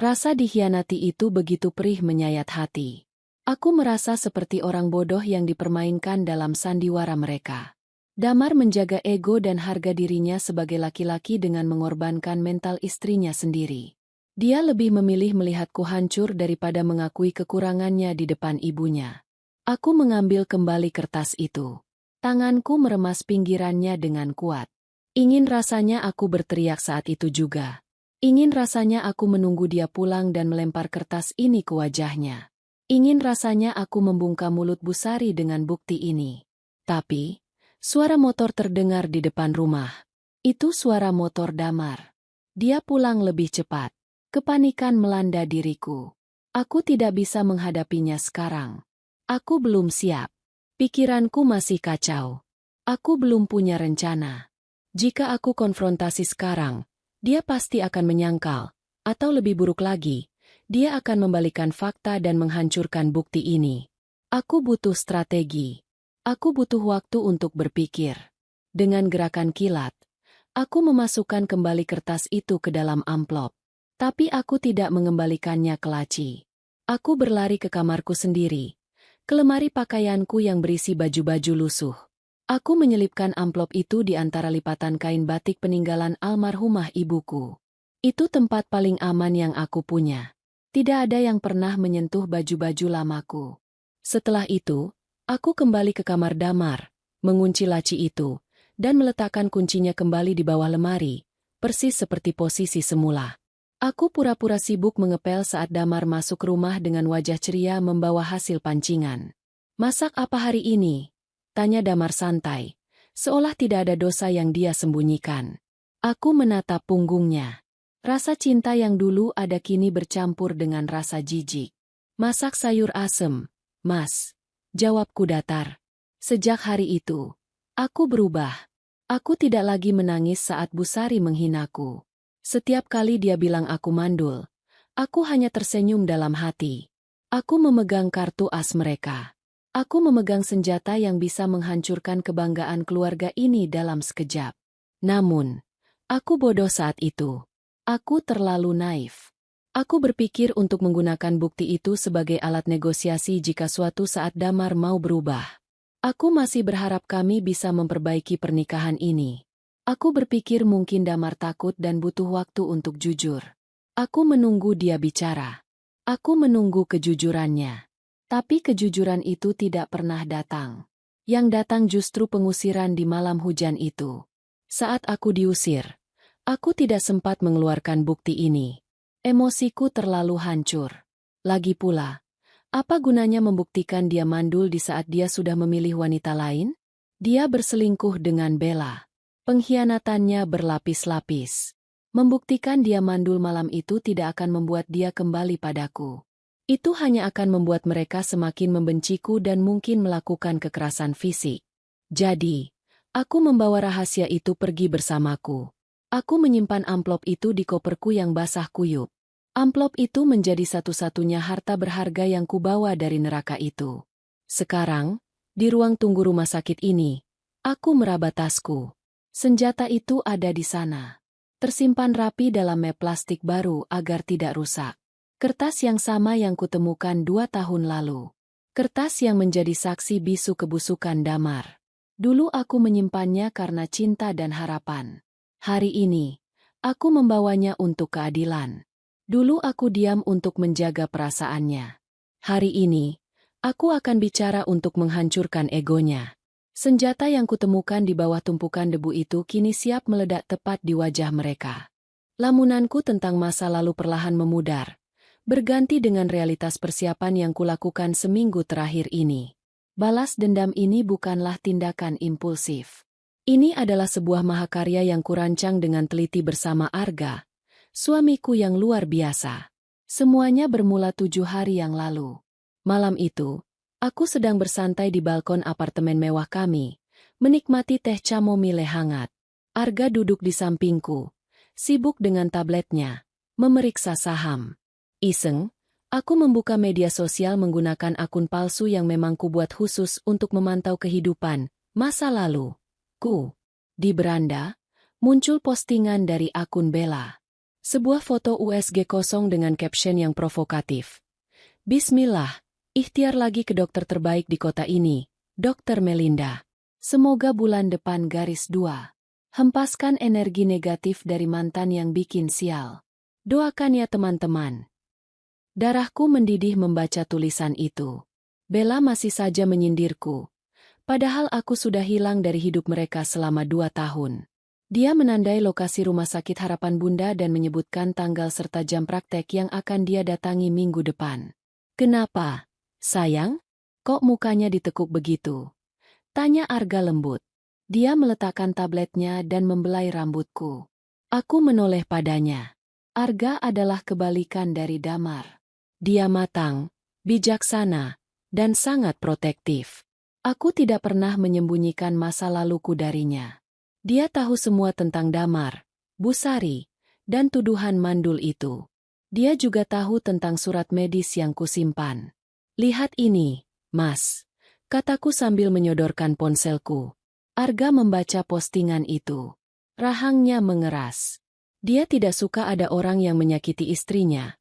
Rasa dikhianati itu begitu perih menyayat hati. Aku merasa seperti orang bodoh yang dipermainkan dalam sandiwara mereka. Damar menjaga ego dan harga dirinya sebagai laki-laki dengan mengorbankan mental istrinya sendiri. Dia lebih memilih melihatku hancur daripada mengakui kekurangannya di depan ibunya. Aku mengambil kembali kertas itu. Tanganku meremas pinggirannya dengan kuat. Ingin rasanya aku berteriak saat itu juga. Ingin rasanya aku menunggu dia pulang dan melempar kertas ini ke wajahnya. Ingin rasanya aku membungkam mulut Bu Sari dengan bukti ini. Tapi, suara motor terdengar di depan rumah. Itu suara motor Damar. Dia pulang lebih cepat. Kepanikan melanda diriku. Aku tidak bisa menghadapinya sekarang. Aku belum siap. Pikiranku masih kacau. Aku belum punya rencana. Jika aku konfrontasi sekarang, dia pasti akan menyangkal, atau lebih buruk lagi, dia akan membalikan fakta dan menghancurkan bukti ini. Aku butuh strategi. Aku butuh waktu untuk berpikir. Dengan gerakan kilat, aku memasukkan kembali kertas itu ke dalam amplop. Tapi aku tidak mengembalikannya ke laci. Aku berlari ke kamarku sendiri, ke lemari pakaianku yang berisi baju-baju lusuh. Aku menyelipkan amplop itu di antara lipatan kain batik peninggalan almarhumah ibuku. Itu tempat paling aman yang aku punya. Tidak ada yang pernah menyentuh baju-baju lamaku. Setelah itu, aku kembali ke kamar Damar, mengunci laci itu, dan meletakkan kuncinya kembali di bawah lemari, persis seperti posisi semula. Aku pura-pura sibuk mengepel saat Damar masuk rumah dengan wajah ceria membawa hasil pancingan. "Masak apa hari ini?" tanya Damar santai, seolah tidak ada dosa yang dia sembunyikan. Aku menatap punggungnya. Rasa cinta yang dulu ada kini bercampur dengan rasa jijik. "Masak sayur asem, Mas," jawabku datar. Sejak hari itu, aku berubah. Aku tidak lagi menangis saat Bu Sari menghinaku. Setiap kali dia bilang aku mandul, aku hanya tersenyum dalam hati. Aku memegang kartu as mereka. Aku memegang senjata yang bisa menghancurkan kebanggaan keluarga ini dalam sekejap. Namun, aku bodoh saat itu. Aku terlalu naif. Aku berpikir untuk menggunakan bukti itu sebagai alat negosiasi jika suatu saat Damar mau berubah. Aku masih berharap kami bisa memperbaiki pernikahan ini. Aku berpikir mungkin Damar takut dan butuh waktu untuk jujur. Aku menunggu dia bicara. Aku menunggu kejujurannya. Tapi kejujuran itu tidak pernah datang. Yang datang justru pengusiran di malam hujan itu. Saat aku diusir, aku tidak sempat mengeluarkan bukti ini. Emosiku terlalu hancur. Lagi pula, apa gunanya membuktikan dia mandul di saat dia sudah memilih wanita lain? Dia berselingkuh dengan Bella. Pengkhianatannya berlapis-lapis. Membuktikan dia mandul malam itu tidak akan membuat dia kembali padaku. Itu hanya akan membuat mereka semakin membenciku dan mungkin melakukan kekerasan fisik. Jadi, aku membawa rahasia itu pergi bersamaku. Aku menyimpan amplop itu di koperku yang basah kuyup. Amplop itu menjadi satu-satunya harta berharga yang kubawa dari neraka itu. Sekarang, di ruang tunggu rumah sakit ini, aku meraba tasku. Senjata itu ada di sana. Tersimpan rapi dalam map plastik baru agar tidak rusak. Kertas yang sama yang kutemukan 2 tahun lalu. Kertas yang menjadi saksi bisu kebusukan Damar. Dulu aku menyimpannya karena cinta dan harapan. Hari ini, aku membawanya untuk keadilan. Dulu aku diam untuk menjaga perasaannya. Hari ini, aku akan bicara untuk menghancurkan egonya. Senjata yang kutemukan di bawah tumpukan debu itu kini siap meledak tepat di wajah mereka. Lamunanku tentang masa lalu perlahan memudar. Berganti dengan realitas persiapan yang kulakukan seminggu terakhir ini. Balas dendam ini bukanlah tindakan impulsif. Ini adalah sebuah mahakarya yang kurancang dengan teliti bersama Arga, suamiku yang luar biasa. Semuanya bermula 7 hari yang lalu. Malam itu, aku sedang bersantai di balkon apartemen mewah kami, menikmati teh chamomile hangat. Arga duduk di sampingku, sibuk dengan tabletnya, memeriksa saham. Iseng, aku membuka media sosial menggunakan akun palsu yang memang kubuat khusus untuk memantau kehidupan masa lalu. Di beranda, muncul postingan dari akun Bella. Sebuah foto USG kosong dengan caption yang provokatif. "Bismillah, ikhtiar lagi ke dokter terbaik di kota ini, Dr. Melinda. Semoga bulan depan _2. Hempaskan energi negatif dari mantan yang bikin sial. Doakan ya teman-teman." Darahku mendidih membaca tulisan itu. Bella masih saja menyindirku. Padahal aku sudah hilang dari hidup mereka selama 2 tahun. Dia menandai lokasi rumah sakit Harapan Bunda dan menyebutkan tanggal serta jam praktek yang akan dia datangi minggu depan. "Kenapa, sayang? Kok mukanya ditekuk begitu?" tanya Arga lembut. Dia meletakkan tabletnya dan membelai rambutku. Aku menoleh padanya. Arga adalah kebalikan dari Damar. Dia matang, bijaksana, dan sangat protektif. Aku tidak pernah menyembunyikan masa laluku darinya. Dia tahu semua tentang Damar, Bu Sari, dan tuduhan mandul itu. Dia juga tahu tentang surat medis yang kusimpan. "Lihat ini, Mas," kataku sambil menyodorkan ponselku. Arga membaca postingan itu. Rahangnya mengeras. Dia tidak suka ada orang yang menyakiti istrinya,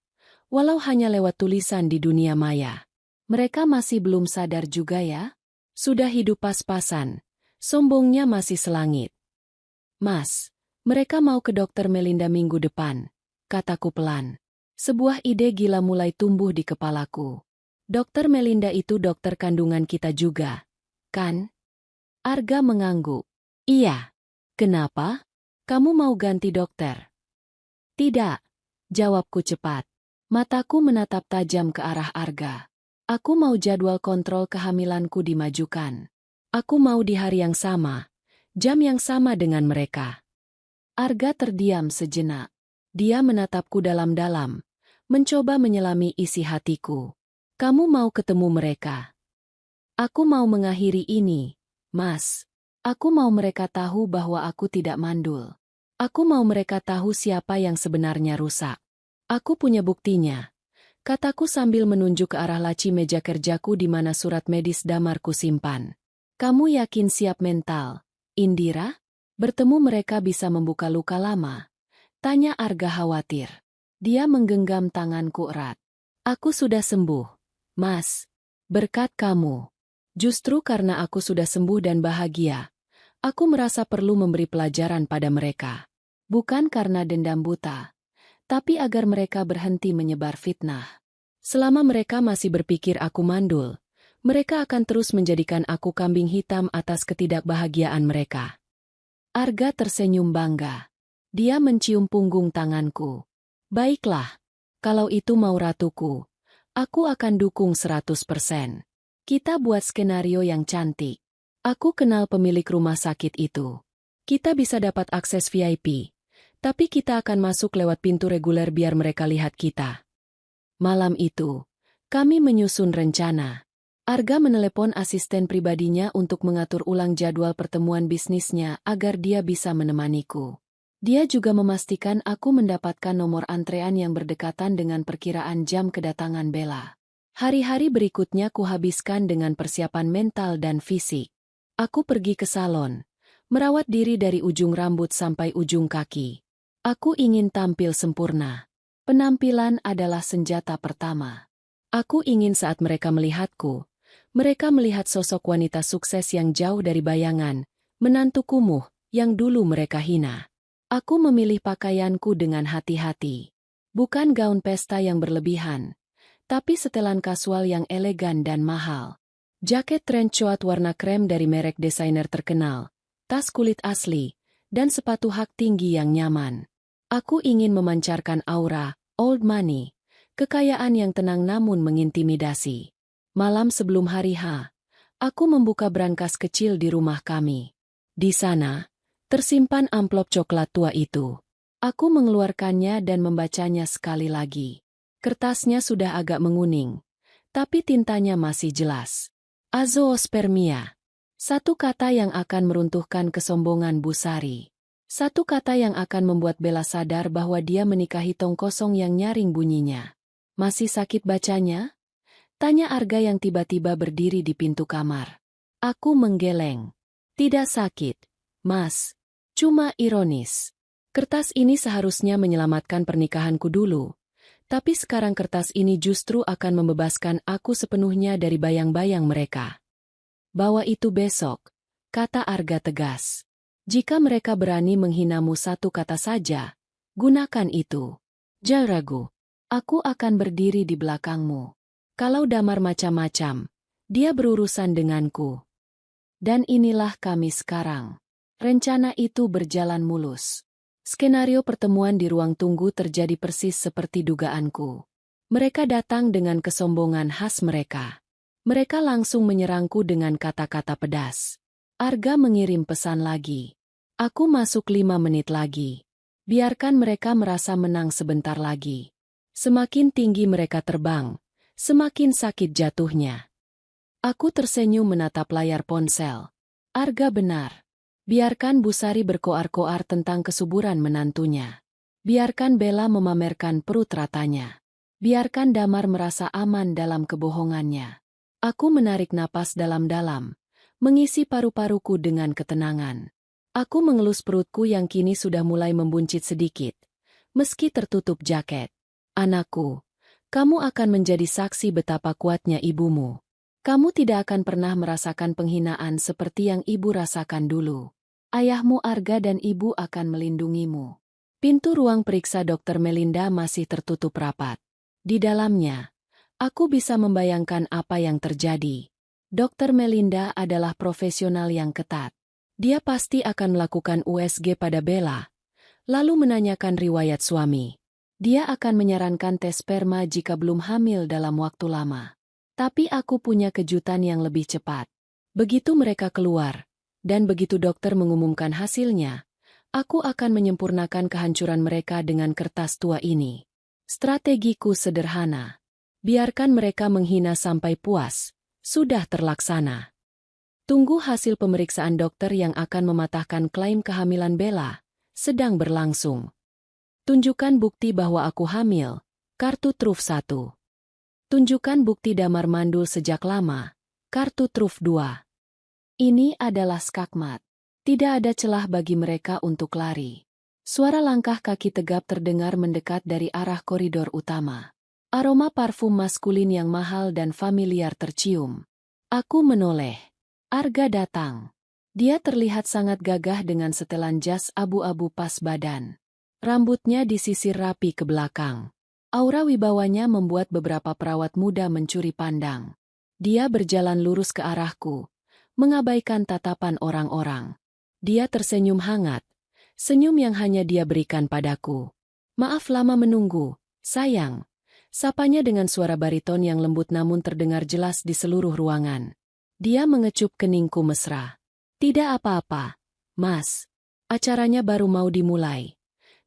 walau hanya lewat tulisan di dunia maya. Mereka masih belum sadar juga ya? Sudah hidup pas-pasan, sombongnya masih selangit. Mas, mereka mau ke dokter Melinda minggu depan, kataku pelan. Sebuah ide gila mulai tumbuh di kepalaku. Dokter Melinda itu dokter kandungan kita juga, kan? Arga mengangguk. Iya. Kenapa? Kamu mau ganti dokter? Tidak, jawabku cepat. Mataku menatap tajam ke arah Arga. Aku mau jadwal kontrol kehamilanku dimajukan. Aku mau di hari yang sama, jam yang sama dengan mereka. Arga terdiam sejenak. Dia menatapku dalam-dalam, mencoba menyelami isi hatiku. Kamu mau ketemu mereka? Aku mau mengakhiri ini, Mas. Aku mau mereka tahu bahwa aku tidak mandul. Aku mau mereka tahu siapa yang sebenarnya rusak. Aku punya buktinya, kataku sambil menunjuk ke arah laci meja kerjaku di mana surat medis damarku simpan. Kamu yakin siap mental, Indira? Bertemu mereka bisa membuka luka lama? Tanya Arga khawatir. Dia menggenggam tanganku erat. Aku sudah sembuh, Mas. Berkat kamu. Justru karena aku sudah sembuh dan bahagia, aku merasa perlu memberi pelajaran pada mereka. Bukan karena dendam buta, tapi agar mereka berhenti menyebar fitnah. Selama mereka masih berpikir aku mandul, mereka akan terus menjadikan aku kambing hitam atas ketidakbahagiaan mereka. Arga tersenyum bangga. Dia mencium punggung tanganku. Baiklah, kalau itu mau ratuku, aku akan dukung 100%. Kita buat skenario yang cantik. Aku kenal pemilik rumah sakit itu. Kita bisa dapat akses VIP, tapi kita akan masuk lewat pintu reguler biar mereka lihat kita. Malam itu, kami menyusun rencana. Arga menelepon asisten pribadinya untuk mengatur ulang jadwal pertemuan bisnisnya agar dia bisa menemaniku. Dia juga memastikan aku mendapatkan nomor antrean yang berdekatan dengan perkiraan jam kedatangan Bella. Hari-hari berikutnya kuhabiskan dengan persiapan mental dan fisik. Aku pergi ke salon, merawat diri dari ujung rambut sampai ujung kaki. Aku ingin tampil sempurna. Penampilan adalah senjata pertama. Aku ingin saat mereka melihatku, mereka melihat sosok wanita sukses yang jauh dari bayangan, menantu kumuh yang dulu mereka hina. Aku memilih pakaianku dengan hati-hati. Bukan gaun pesta yang berlebihan, tapi setelan kasual yang elegan dan mahal. Jaket trench coat warna krem dari merek desainer terkenal, tas kulit asli, dan sepatu hak tinggi yang nyaman. Aku ingin memancarkan aura, old money, kekayaan yang tenang namun mengintimidasi. Malam sebelum hari H, aku membuka brankas kecil di rumah kami. Di sana, tersimpan amplop coklat tua itu. Aku mengeluarkannya dan membacanya sekali lagi. Kertasnya sudah agak menguning, tapi tintanya masih jelas. Azoospermia. Satu kata yang akan meruntuhkan kesombongan Busari. Satu kata yang akan membuat Bella sadar bahwa dia menikahi tong kosong yang nyaring bunyinya. Masih sakit bacanya? Tanya Arga yang tiba-tiba berdiri di pintu kamar. Aku menggeleng. Tidak sakit, Mas. Cuma ironis. Kertas ini seharusnya menyelamatkan pernikahanku dulu. Tapi sekarang kertas ini justru akan membebaskan aku sepenuhnya dari bayang-bayang mereka. Bawa itu besok, kata Arga tegas. Jika mereka berani menghinamu satu kata saja, gunakan itu. Jangan ragu, aku akan berdiri di belakangmu. Kalau Damar macam-macam, dia berurusan denganku. Dan inilah kami sekarang. Rencana itu berjalan mulus. Skenario pertemuan di ruang tunggu terjadi persis seperti dugaanku. Mereka datang dengan kesombongan khas mereka. Mereka langsung menyerangku dengan kata-kata pedas. Arga mengirim pesan lagi. Aku masuk 5 menit lagi. Biarkan mereka merasa menang sebentar lagi. Semakin tinggi mereka terbang, semakin sakit jatuhnya. Aku tersenyum menatap layar ponsel. Arga benar. Biarkan Busari berkoar-koar tentang kesuburan menantunya. Biarkan Bella memamerkan perut ratanya. Biarkan Damar merasa aman dalam kebohongannya. Aku menarik napas dalam-dalam, mengisi paru-paruku dengan ketenangan. Aku mengelus perutku yang kini sudah mulai membuncit sedikit. meski tertutup jaket. Anakku, kamu akan menjadi saksi betapa kuatnya ibumu. Kamu tidak akan pernah merasakan penghinaan seperti yang ibu rasakan dulu. Ayahmu Arga dan ibu akan melindungimu. Pintu ruang periksa Dr. Melinda masih tertutup rapat. Di dalamnya, aku bisa membayangkan apa yang terjadi. Dr. Melinda adalah profesional yang ketat. Dia pasti akan melakukan USG pada Bella, lalu menanyakan riwayat suami. Dia akan menyarankan tes sperma jika belum hamil dalam waktu lama. Tapi aku punya kejutan yang lebih cepat. Begitu mereka keluar, dan begitu dokter mengumumkan hasilnya, aku akan menyempurnakan kehancuran mereka dengan kertas tua ini. Strategiku sederhana. Biarkan mereka menghina sampai puas. Sudah terlaksana. Tunggu hasil pemeriksaan dokter yang akan mematahkan klaim kehamilan Bella. Sedang berlangsung. Tunjukkan bukti bahwa aku hamil. Kartu truf 1. Tunjukkan bukti damar mandul sejak lama. Kartu truf 2. Ini adalah skakmat. Tidak ada celah bagi mereka untuk lari. Suara langkah kaki tegap terdengar mendekat dari arah koridor utama. Aroma parfum maskulin yang mahal dan familiar tercium. Aku menoleh. Arga datang. Dia terlihat sangat gagah dengan setelan jas abu-abu pas badan. Rambutnya disisir rapi ke belakang. Aura wibawanya membuat beberapa perawat muda mencuri pandang. Dia berjalan lurus ke arahku, mengabaikan tatapan orang-orang. Dia tersenyum hangat, senyum yang hanya dia berikan padaku. Maaf lama menunggu, sayang. Sapanya dengan suara bariton yang lembut namun terdengar jelas di seluruh ruangan. Dia mengecup keningku mesra. Tidak apa-apa, Mas. Acaranya baru mau dimulai.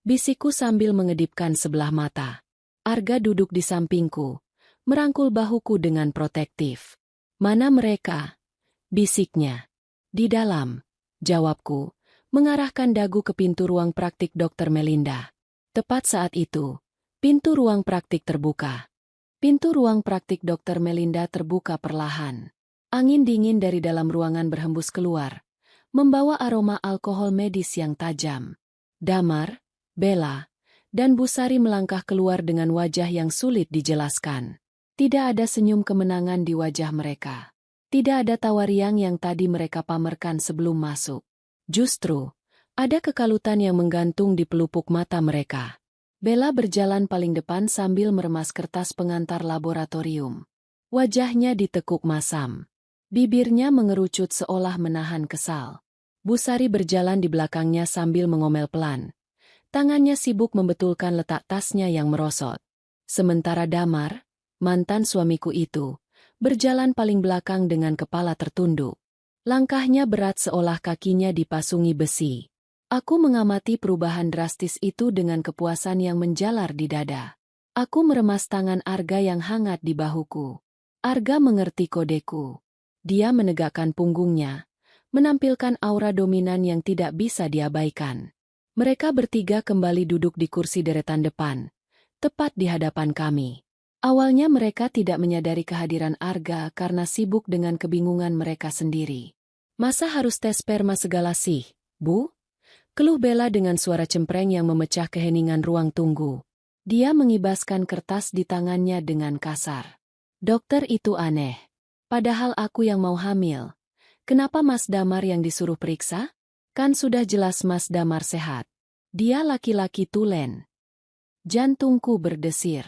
Bisikku sambil mengedipkan sebelah mata. Arga duduk di sampingku, merangkul bahuku dengan protektif. Mana mereka? Bisiknya. Di dalam, jawabku, mengarahkan dagu ke pintu ruang praktik Dr. Melinda. Tepat saat itu, pintu ruang praktik terbuka. Pintu ruang praktik Dr. Melinda terbuka perlahan. Angin dingin dari dalam ruangan berhembus keluar, membawa aroma alkohol medis yang tajam. Damar, Bella, dan Bu Sari melangkah keluar dengan wajah yang sulit dijelaskan. Tidak ada senyum kemenangan di wajah mereka. Tidak ada tawa riang yang tadi mereka pamerkan sebelum masuk. Justru, ada kekalutan yang menggantung di pelupuk mata mereka. Bella berjalan paling depan sambil meremas kertas pengantar laboratorium. Wajahnya ditekuk masam. Bibirnya mengerucut seolah menahan kesal. Bu Sari berjalan di belakangnya sambil mengomel pelan. Tangannya sibuk membetulkan letak tasnya yang merosot. Sementara Damar, mantan suamiku itu, berjalan paling belakang dengan kepala tertunduk. Langkahnya berat seolah kakinya dipasungi besi. Aku mengamati perubahan drastis itu dengan kepuasan yang menjalar di dada. Aku meremas tangan Arga yang hangat di bahuku. Arga mengerti kodeku. Dia menegakkan punggungnya, menampilkan aura dominan yang tidak bisa diabaikan. Mereka bertiga kembali duduk di kursi deretan depan, tepat di hadapan kami. Awalnya mereka tidak menyadari kehadiran Arga karena sibuk dengan kebingungan mereka sendiri. Masa harus tes sperma segala sih, Bu? Keluh Bella dengan suara cempreng yang memecah keheningan ruang tunggu. Dia mengibaskan kertas di tangannya dengan kasar. Dokter itu aneh. Padahal aku yang mau hamil. Kenapa Mas Damar yang disuruh periksa? Kan sudah jelas Mas Damar sehat. Dia laki-laki tulen. Jantungku berdesir.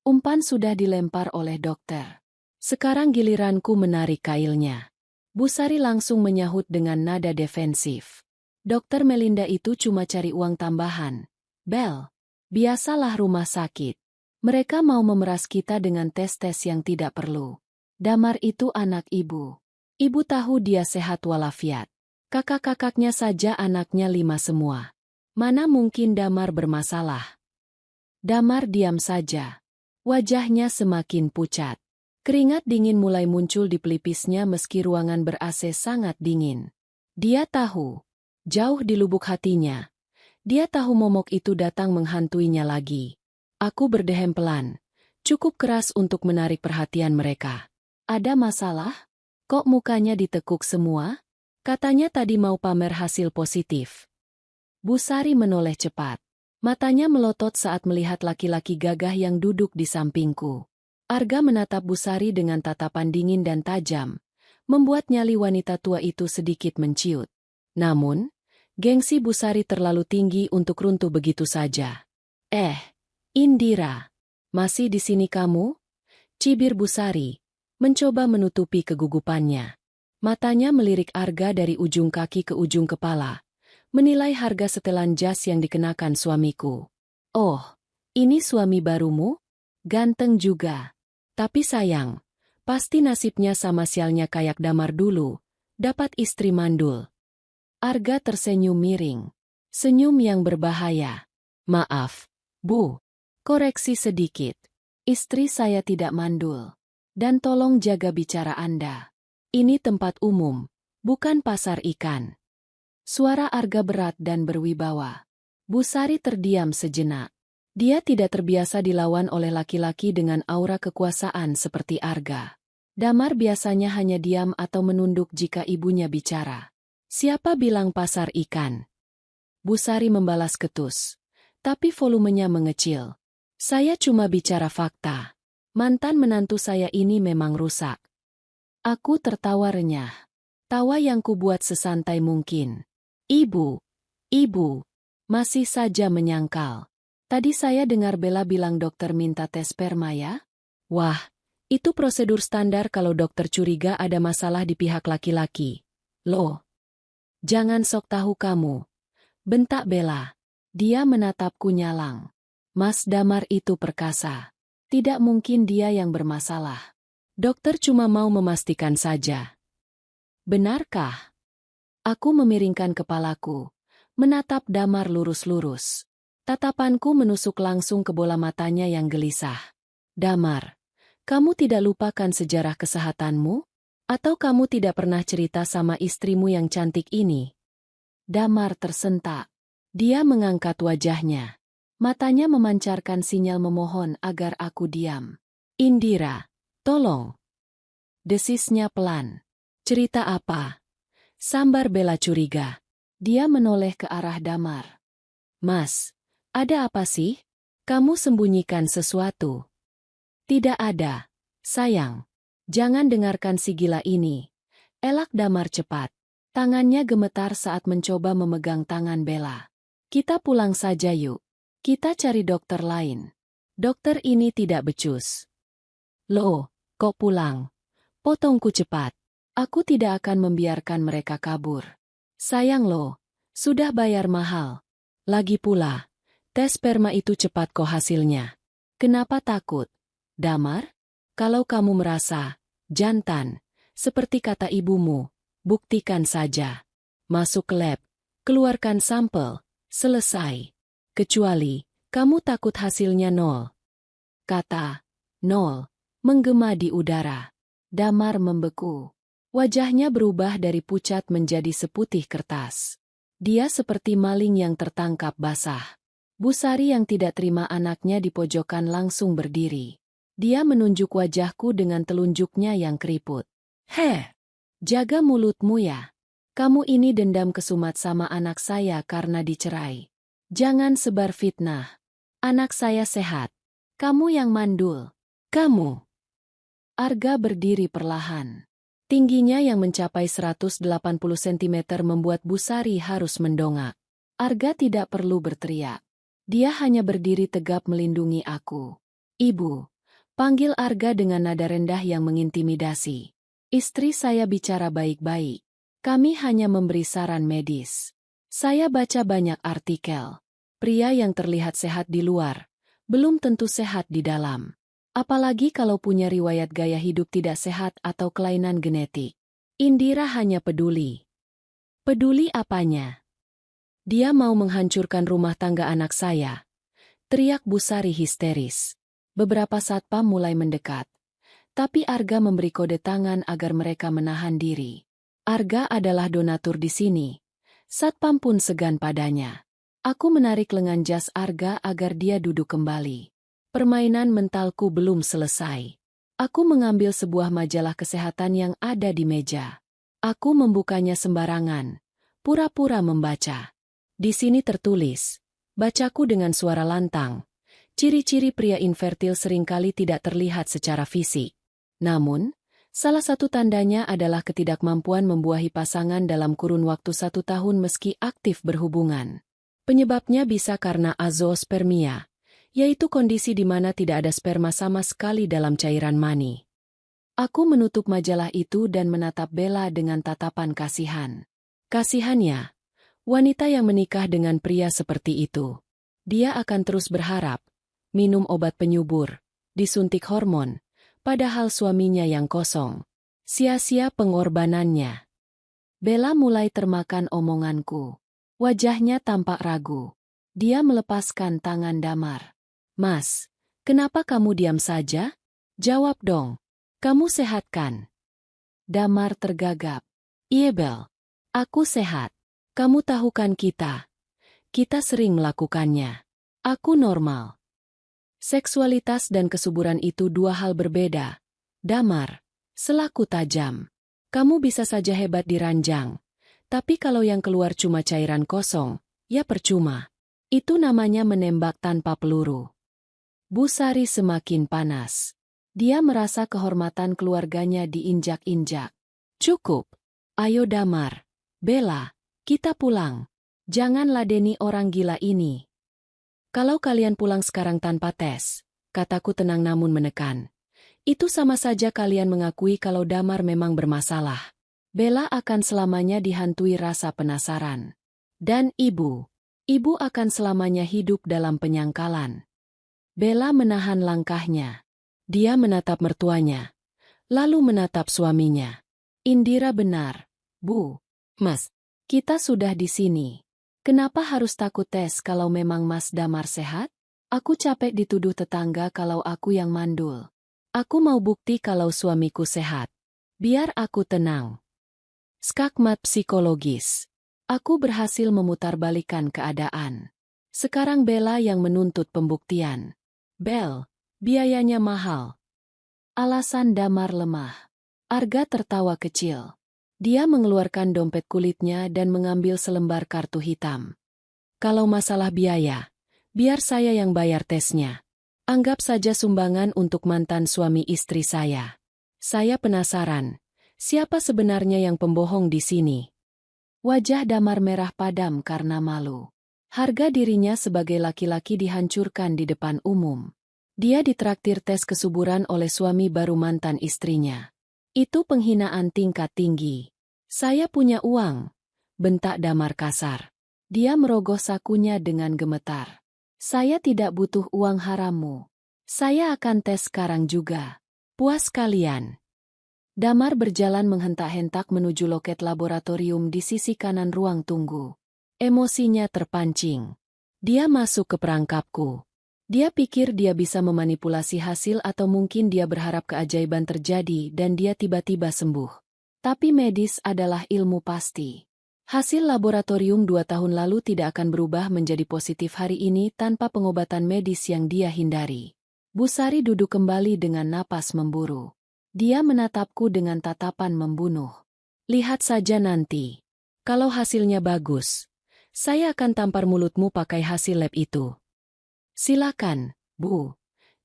Umpan sudah dilempar oleh dokter. Sekarang giliranku menarik kailnya. Bu Sari langsung menyahut dengan nada defensif. Dokter Melinda itu cuma cari uang tambahan. Bel, biasalah rumah sakit. Mereka mau memeras kita dengan tes-tes yang tidak perlu. Damar itu anak ibu. Ibu tahu dia sehat walafiat. Kakak-kakaknya saja anaknya 5 semua. Mana mungkin Damar bermasalah? Damar diam saja. Wajahnya semakin pucat. Keringat dingin mulai muncul di pelipisnya meski ruangan ber-AC sangat dingin. Dia tahu, jauh di lubuk hatinya, dia tahu momok itu datang menghantuinya lagi. Aku berdehem pelan, cukup keras untuk menarik perhatian mereka. Ada masalah? Kok mukanya ditekuk semua? Katanya tadi mau pamer hasil positif. Bu Sari menoleh cepat. Matanya melotot saat melihat laki-laki gagah yang duduk di sampingku. Arga menatap Busari dengan tatapan dingin dan tajam, membuat nyali wanita tua itu sedikit menciut. Namun, gengsi Busari terlalu tinggi untuk runtuh begitu saja. Indira, masih di sini kamu? Cibir Busari, mencoba menutupi kegugupannya. Matanya melirik Arga dari ujung kaki ke ujung kepala, menilai harga setelan jas yang dikenakan suamiku. Oh, ini suami barumu? Ganteng juga. Tapi sayang, pasti nasibnya sama sialnya kayak Damar dulu, dapat istri mandul. Arga tersenyum miring. Senyum yang berbahaya. Maaf, Bu. Koreksi sedikit. Istri saya tidak mandul. Dan tolong jaga bicara Anda. Ini tempat umum, bukan pasar ikan. Suara Arga berat dan berwibawa. Busari terdiam sejenak. Dia tidak terbiasa dilawan oleh laki-laki dengan aura kekuasaan seperti Arga. Damar biasanya hanya diam atau menunduk jika ibunya bicara. Siapa bilang pasar ikan? Busari membalas ketus. Tapi volumenya mengecil. Saya cuma bicara fakta. Mantan menantu saya ini memang rusak. Aku tertawa renyah. Tawa yang kubuat sesantai mungkin. Ibu, masih saja menyangkal. Tadi saya dengar Bella bilang dokter minta tes sperma ya? Wah, itu prosedur standar kalau dokter curiga ada masalah di pihak laki-laki. Loh, jangan sok tahu kamu. Bentak Bella. Dia menatapku nyalang. Mas Damar itu perkasa. Tidak mungkin dia yang bermasalah. Dokter cuma mau memastikan saja. Benarkah? Aku memiringkan kepalaku, menatap Damar lurus-lurus. Tatapanku menusuk langsung ke bola matanya yang gelisah. Damar, kamu tidak lupakan sejarah kesehatanmu? Atau kamu tidak pernah cerita sama istrimu yang cantik ini? Damar tersentak. Dia mengangkat wajahnya. Matanya memancarkan sinyal memohon agar aku diam. Indira, tolong. Desisnya pelan. Cerita apa? Sambar Bella curiga. Dia menoleh ke arah Damar. Mas, ada apa sih? Kamu sembunyikan sesuatu. Tidak ada, sayang. Jangan dengarkan si gila ini. Elak Damar cepat. Tangannya gemetar saat mencoba memegang tangan Bella. Kita pulang saja yuk. Kita cari dokter lain. Dokter ini tidak becus. Loh, kok pulang? Potongku cepat. Aku tidak akan membiarkan mereka kabur. Sayang lo, sudah bayar mahal. Lagi pula, tes sperma itu cepat kok hasilnya. Kenapa takut? Damar? Kalau kamu merasa jantan, seperti kata ibumu, buktikan saja. Masuk ke lab, keluarkan sampel, selesai. Kecuali, kamu takut hasilnya nol. Kata nol menggema di udara. Damar membeku. Wajahnya berubah dari pucat menjadi seputih kertas. Dia seperti maling yang tertangkap basah. Busari yang tidak terima anaknya di pojokan langsung berdiri. Dia menunjuk wajahku dengan telunjuknya yang keriput. Jaga mulutmu ya. Kamu ini dendam kesumat sama anak saya karena dicerai. Jangan sebar fitnah. Anak saya sehat. Kamu yang mandul. Kamu. Arga berdiri perlahan. Tingginya yang mencapai 180 cm membuat Busari harus mendongak. Arga tidak perlu berteriak. Dia hanya berdiri tegap melindungi aku. Ibu, panggil Arga dengan nada rendah yang mengintimidasi. Istri saya bicara baik-baik. Kami hanya memberi saran medis. Saya baca banyak artikel. Pria yang terlihat sehat di luar, belum tentu sehat di dalam. Apalagi kalau punya riwayat gaya hidup tidak sehat atau kelainan genetik. Indira hanya peduli. Peduli apanya? Dia mau menghancurkan rumah tangga anak saya. Teriak Busari histeris. Beberapa satpam mulai mendekat. Tapi Arga memberi kode tangan agar mereka menahan diri. Arga adalah donatur di sini. Satpam pun segan padanya. Aku menarik lengan jas Arga agar dia duduk kembali. Permainan mentalku belum selesai. Aku mengambil sebuah majalah kesehatan yang ada di meja. Aku membukanya sembarangan. Pura-pura membaca. Di sini tertulis, Bacaku dengan suara lantang. Ciri-ciri pria infertil seringkali tidak terlihat secara fisik. Namun, salah satu tandanya adalah ketidakmampuan membuahi pasangan dalam kurun waktu 1 tahun meski aktif berhubungan. Penyebabnya bisa karena azoospermia, yaitu kondisi di mana tidak ada sperma sama sekali dalam cairan mani. Aku menutup majalah itu dan menatap Bella dengan tatapan kasihan. Kasihannya, wanita yang menikah dengan pria seperti itu. Dia akan terus berharap, minum obat penyubur, disuntik hormon, padahal suaminya yang kosong. Sia-sia pengorbanannya. Bella mulai termakan omonganku. Wajahnya tampak ragu. Dia melepaskan tangan Damar. Mas, kenapa kamu diam saja? Jawab dong. Kamu sehat kan? Damar tergagap. Iya Bel, aku sehat. Kamu tahu kan kita sering melakukannya. Aku normal. Seksualitas dan kesuburan itu dua hal berbeda. Damar, selaku tajam. Kamu bisa saja hebat di ranjang. Tapi kalau yang keluar cuma cairan kosong, ya percuma. Itu namanya menembak tanpa peluru. Bu Sari semakin panas. Dia merasa kehormatan keluarganya diinjak-injak. Cukup. Ayo Damar. Bella, kita pulang. Jangan ladeni orang gila ini. Kalau kalian pulang sekarang tanpa tes, kataku tenang namun menekan. Itu sama saja kalian mengakui kalau Damar memang bermasalah. Bella akan selamanya dihantui rasa penasaran. Dan ibu akan selamanya hidup dalam penyangkalan. Bella menahan langkahnya. Dia menatap mertuanya, lalu menatap suaminya. Indira benar, Bu. Mas, kita sudah di sini. Kenapa harus takut tes kalau memang Mas Damar sehat? Aku capek dituduh tetangga kalau aku yang mandul. Aku mau bukti kalau suamiku sehat. Biar aku tenang. Skakmat psikologis. Aku berhasil memutarbalikkan keadaan. Sekarang Bella yang menuntut pembuktian. Bel, biayanya mahal. Alasan Damar lemah. Arga tertawa kecil. Dia mengeluarkan dompet kulitnya dan mengambil selembar kartu hitam. Kalau masalah biaya, biar saya yang bayar tesnya. Anggap saja sumbangan untuk mantan suami istri saya. Saya penasaran, siapa sebenarnya yang pembohong di sini? Wajah Damar merah padam karena malu. Harga dirinya sebagai laki-laki dihancurkan di depan umum. Dia ditraktir tes kesuburan oleh suami baru mantan istrinya. Itu penghinaan tingkat tinggi. Saya punya uang, bentak Damar kasar. Dia merogoh sakunya dengan gemetar. Saya tidak butuh uang harammu. Saya akan tes sekarang juga. Puas kalian. Damar berjalan menghentak-hentak menuju loket laboratorium di sisi kanan ruang tunggu. Emosinya terpancing. Dia masuk ke perangkapku. Dia pikir dia bisa memanipulasi hasil atau mungkin dia berharap keajaiban terjadi dan dia tiba-tiba sembuh. Tapi medis adalah ilmu pasti. Hasil laboratorium 2 tahun lalu tidak akan berubah menjadi positif hari ini tanpa pengobatan medis yang dia hindari. Bu Sari duduk kembali dengan napas memburu. Dia menatapku dengan tatapan membunuh. Lihat saja nanti. Kalau hasilnya bagus, saya akan tampar mulutmu pakai hasil lab itu. Silakan, Bu.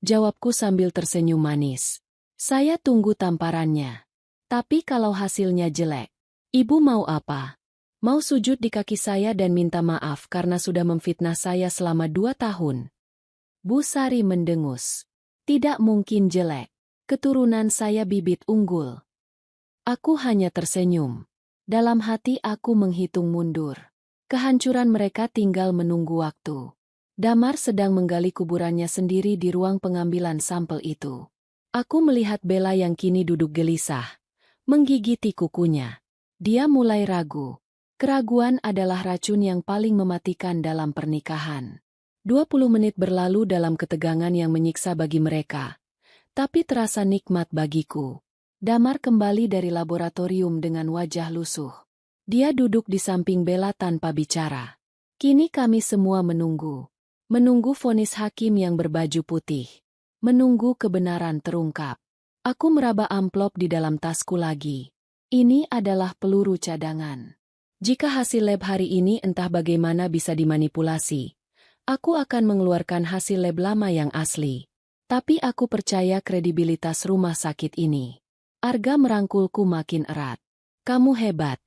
Jawabku sambil tersenyum manis. Saya tunggu tamparannya. Tapi kalau hasilnya jelek, Ibu mau apa? Mau sujud di kaki saya dan minta maaf karena sudah memfitnah saya selama 2 tahun? Bu Sari mendengus. Tidak mungkin jelek. Keturunan saya bibit unggul. Aku hanya tersenyum. Dalam hati aku menghitung mundur. Kehancuran mereka tinggal menunggu waktu. Damar sedang menggali kuburannya sendiri di ruang pengambilan sampel itu. Aku melihat Bella yang kini duduk gelisah, menggigiti kukunya. Dia mulai ragu. Keraguan adalah racun yang paling mematikan dalam pernikahan. 20 menit berlalu dalam ketegangan yang menyiksa bagi mereka. Tapi terasa nikmat bagiku. Damar kembali dari laboratorium dengan wajah lusuh. Dia duduk di samping Bella tanpa bicara. Kini kami semua menunggu. Menunggu vonis hakim yang berbaju putih. Menunggu kebenaran terungkap. Aku meraba amplop di dalam tasku lagi. Ini adalah peluru cadangan. Jika hasil lab hari ini entah bagaimana bisa dimanipulasi, Aku akan mengeluarkan hasil lab lama yang asli. Tapi aku percaya kredibilitas rumah sakit ini. Arga merangkulku makin erat. Kamu hebat,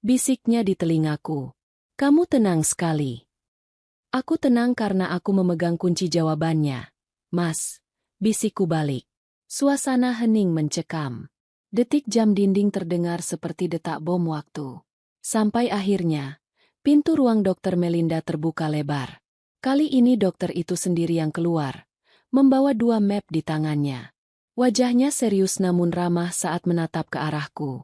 bisiknya di telingaku. Kamu tenang sekali. Aku tenang karena aku memegang kunci jawabannya. Mas, bisikku balik. Suasana hening mencekam. Detik jam dinding terdengar seperti detak bom waktu. Sampai akhirnya, pintu ruang Dokter Melinda terbuka lebar. Kali ini dokter itu sendiri yang keluar, membawa 2 map di tangannya. Wajahnya serius namun ramah saat menatap ke arahku.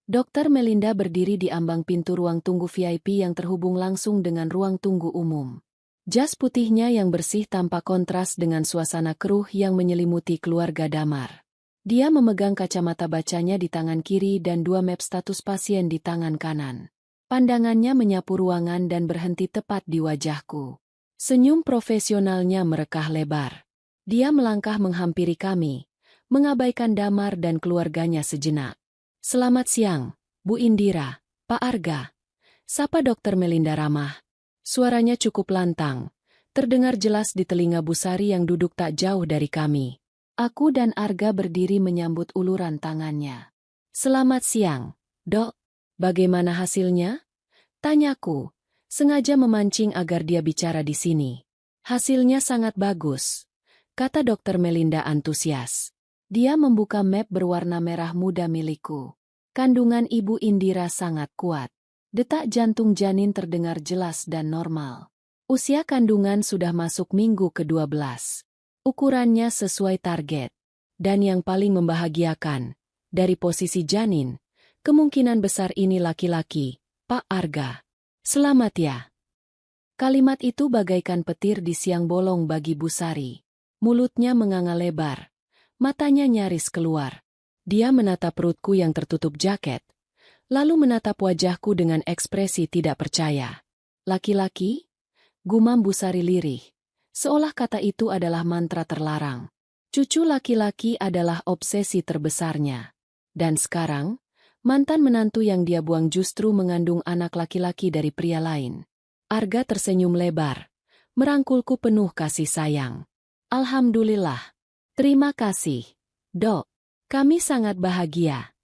Dokter Melinda berdiri di ambang pintu ruang tunggu VIP yang terhubung langsung dengan ruang tunggu umum. Jas putihnya yang bersih tampak kontras dengan suasana keruh yang menyelimuti keluarga Damar. Dia memegang kacamata bacanya di tangan kiri dan 2 map status pasien di tangan kanan. Pandangannya menyapu ruangan dan berhenti tepat di wajahku. Senyum profesionalnya merekah lebar. Dia melangkah menghampiri kami, mengabaikan Damar dan keluarganya sejenak. Selamat siang, Bu Indira, Pak Arga. Sapa Dokter Melinda ramah. Suaranya cukup lantang, terdengar jelas di telinga Bu Sari yang duduk tak jauh dari kami. Aku dan Arga berdiri menyambut uluran tangannya. Selamat siang, Dok. Bagaimana hasilnya? Tanyaku, sengaja memancing agar dia bicara di sini. Hasilnya sangat bagus, kata Dokter Melinda antusias. Dia membuka map berwarna merah muda milikku. Kandungan Ibu Indira sangat kuat. Detak jantung janin terdengar jelas dan normal. Usia kandungan sudah masuk minggu ke-12. Ukurannya sesuai target. Dan yang paling membahagiakan, dari posisi janin, kemungkinan besar ini laki-laki, Pak Arga. Selamat ya. Kalimat itu bagaikan petir di siang bolong bagi Bu Sari. Mulutnya menganga lebar. Matanya nyaris keluar. Dia menatap perutku yang tertutup jaket. Lalu menatap wajahku dengan ekspresi tidak percaya. Laki-laki? Gumam Bu Sari lirih. Seolah kata itu adalah mantra terlarang. Cucu laki-laki adalah obsesi terbesarnya. Dan sekarang, mantan menantu yang dia buang justru mengandung anak laki-laki dari pria lain. Arga tersenyum lebar. Merangkulku penuh kasih sayang. Alhamdulillah. Terima kasih, Dok. Kami sangat bahagia.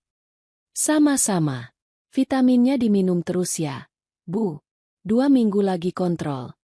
Sama-sama. Vitaminnya diminum terus ya, Bu. 2 minggu lagi kontrol.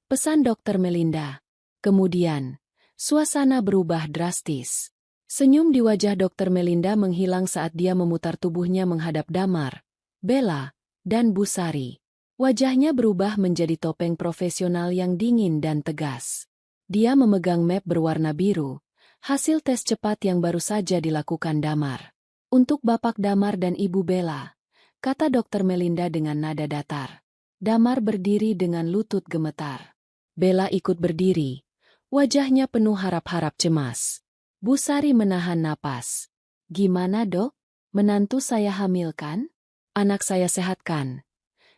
Pesan Dokter Melinda. Kemudian, suasana berubah drastis. Senyum di wajah Dokter Melinda menghilang saat dia memutar tubuhnya menghadap Damar, Bella, dan Bu Sari. Wajahnya berubah menjadi topeng profesional yang dingin dan tegas. Dia memegang map berwarna biru, hasil tes cepat yang baru saja dilakukan Damar. Untuk Bapak Damar dan Ibu Bella, kata Dokter Melinda dengan nada datar. Damar berdiri dengan lutut gemetar. Bella ikut berdiri. Wajahnya penuh harap-harap cemas. Bu Sari menahan napas. Gimana, Dok? Menantu saya hamil kan? Anak saya sehat kan?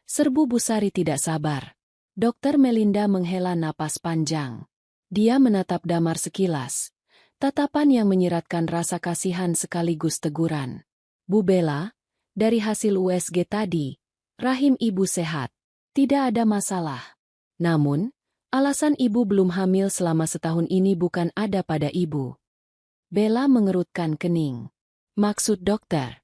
Serbu Bu Sari tidak sabar. Dokter Melinda menghela napas panjang. Dia menatap Damar sekilas. Tatapan yang menyiratkan rasa kasihan sekaligus teguran. Bu Bella, dari hasil USG tadi, rahim ibu sehat. Tidak ada masalah. Namun, alasan ibu belum hamil selama setahun ini bukan ada pada ibu. Bella mengerutkan kening. Maksud dokter?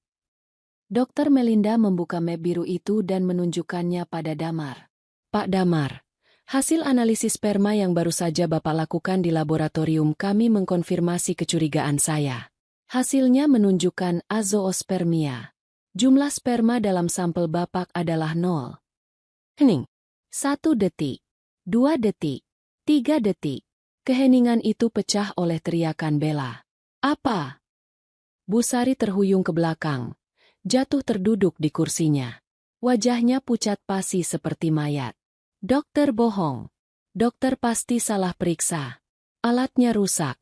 Dokter Melinda membuka map biru itu dan menunjukkannya pada Damar. Pak Damar, hasil analisis sperma yang baru saja Bapak lakukan di laboratorium kami mengkonfirmasi kecurigaan saya. Hasilnya menunjukkan azoospermia. Jumlah sperma dalam sampel Bapak adalah 0. Hening. 1 detik. 2 detik. 3 detik. Keheningan itu pecah oleh teriakan Bella. Apa? Bu Sari terhuyung ke belakang. Jatuh terduduk di kursinya. Wajahnya pucat pasi seperti mayat. Dokter bohong. Dokter pasti salah periksa. Alatnya rusak.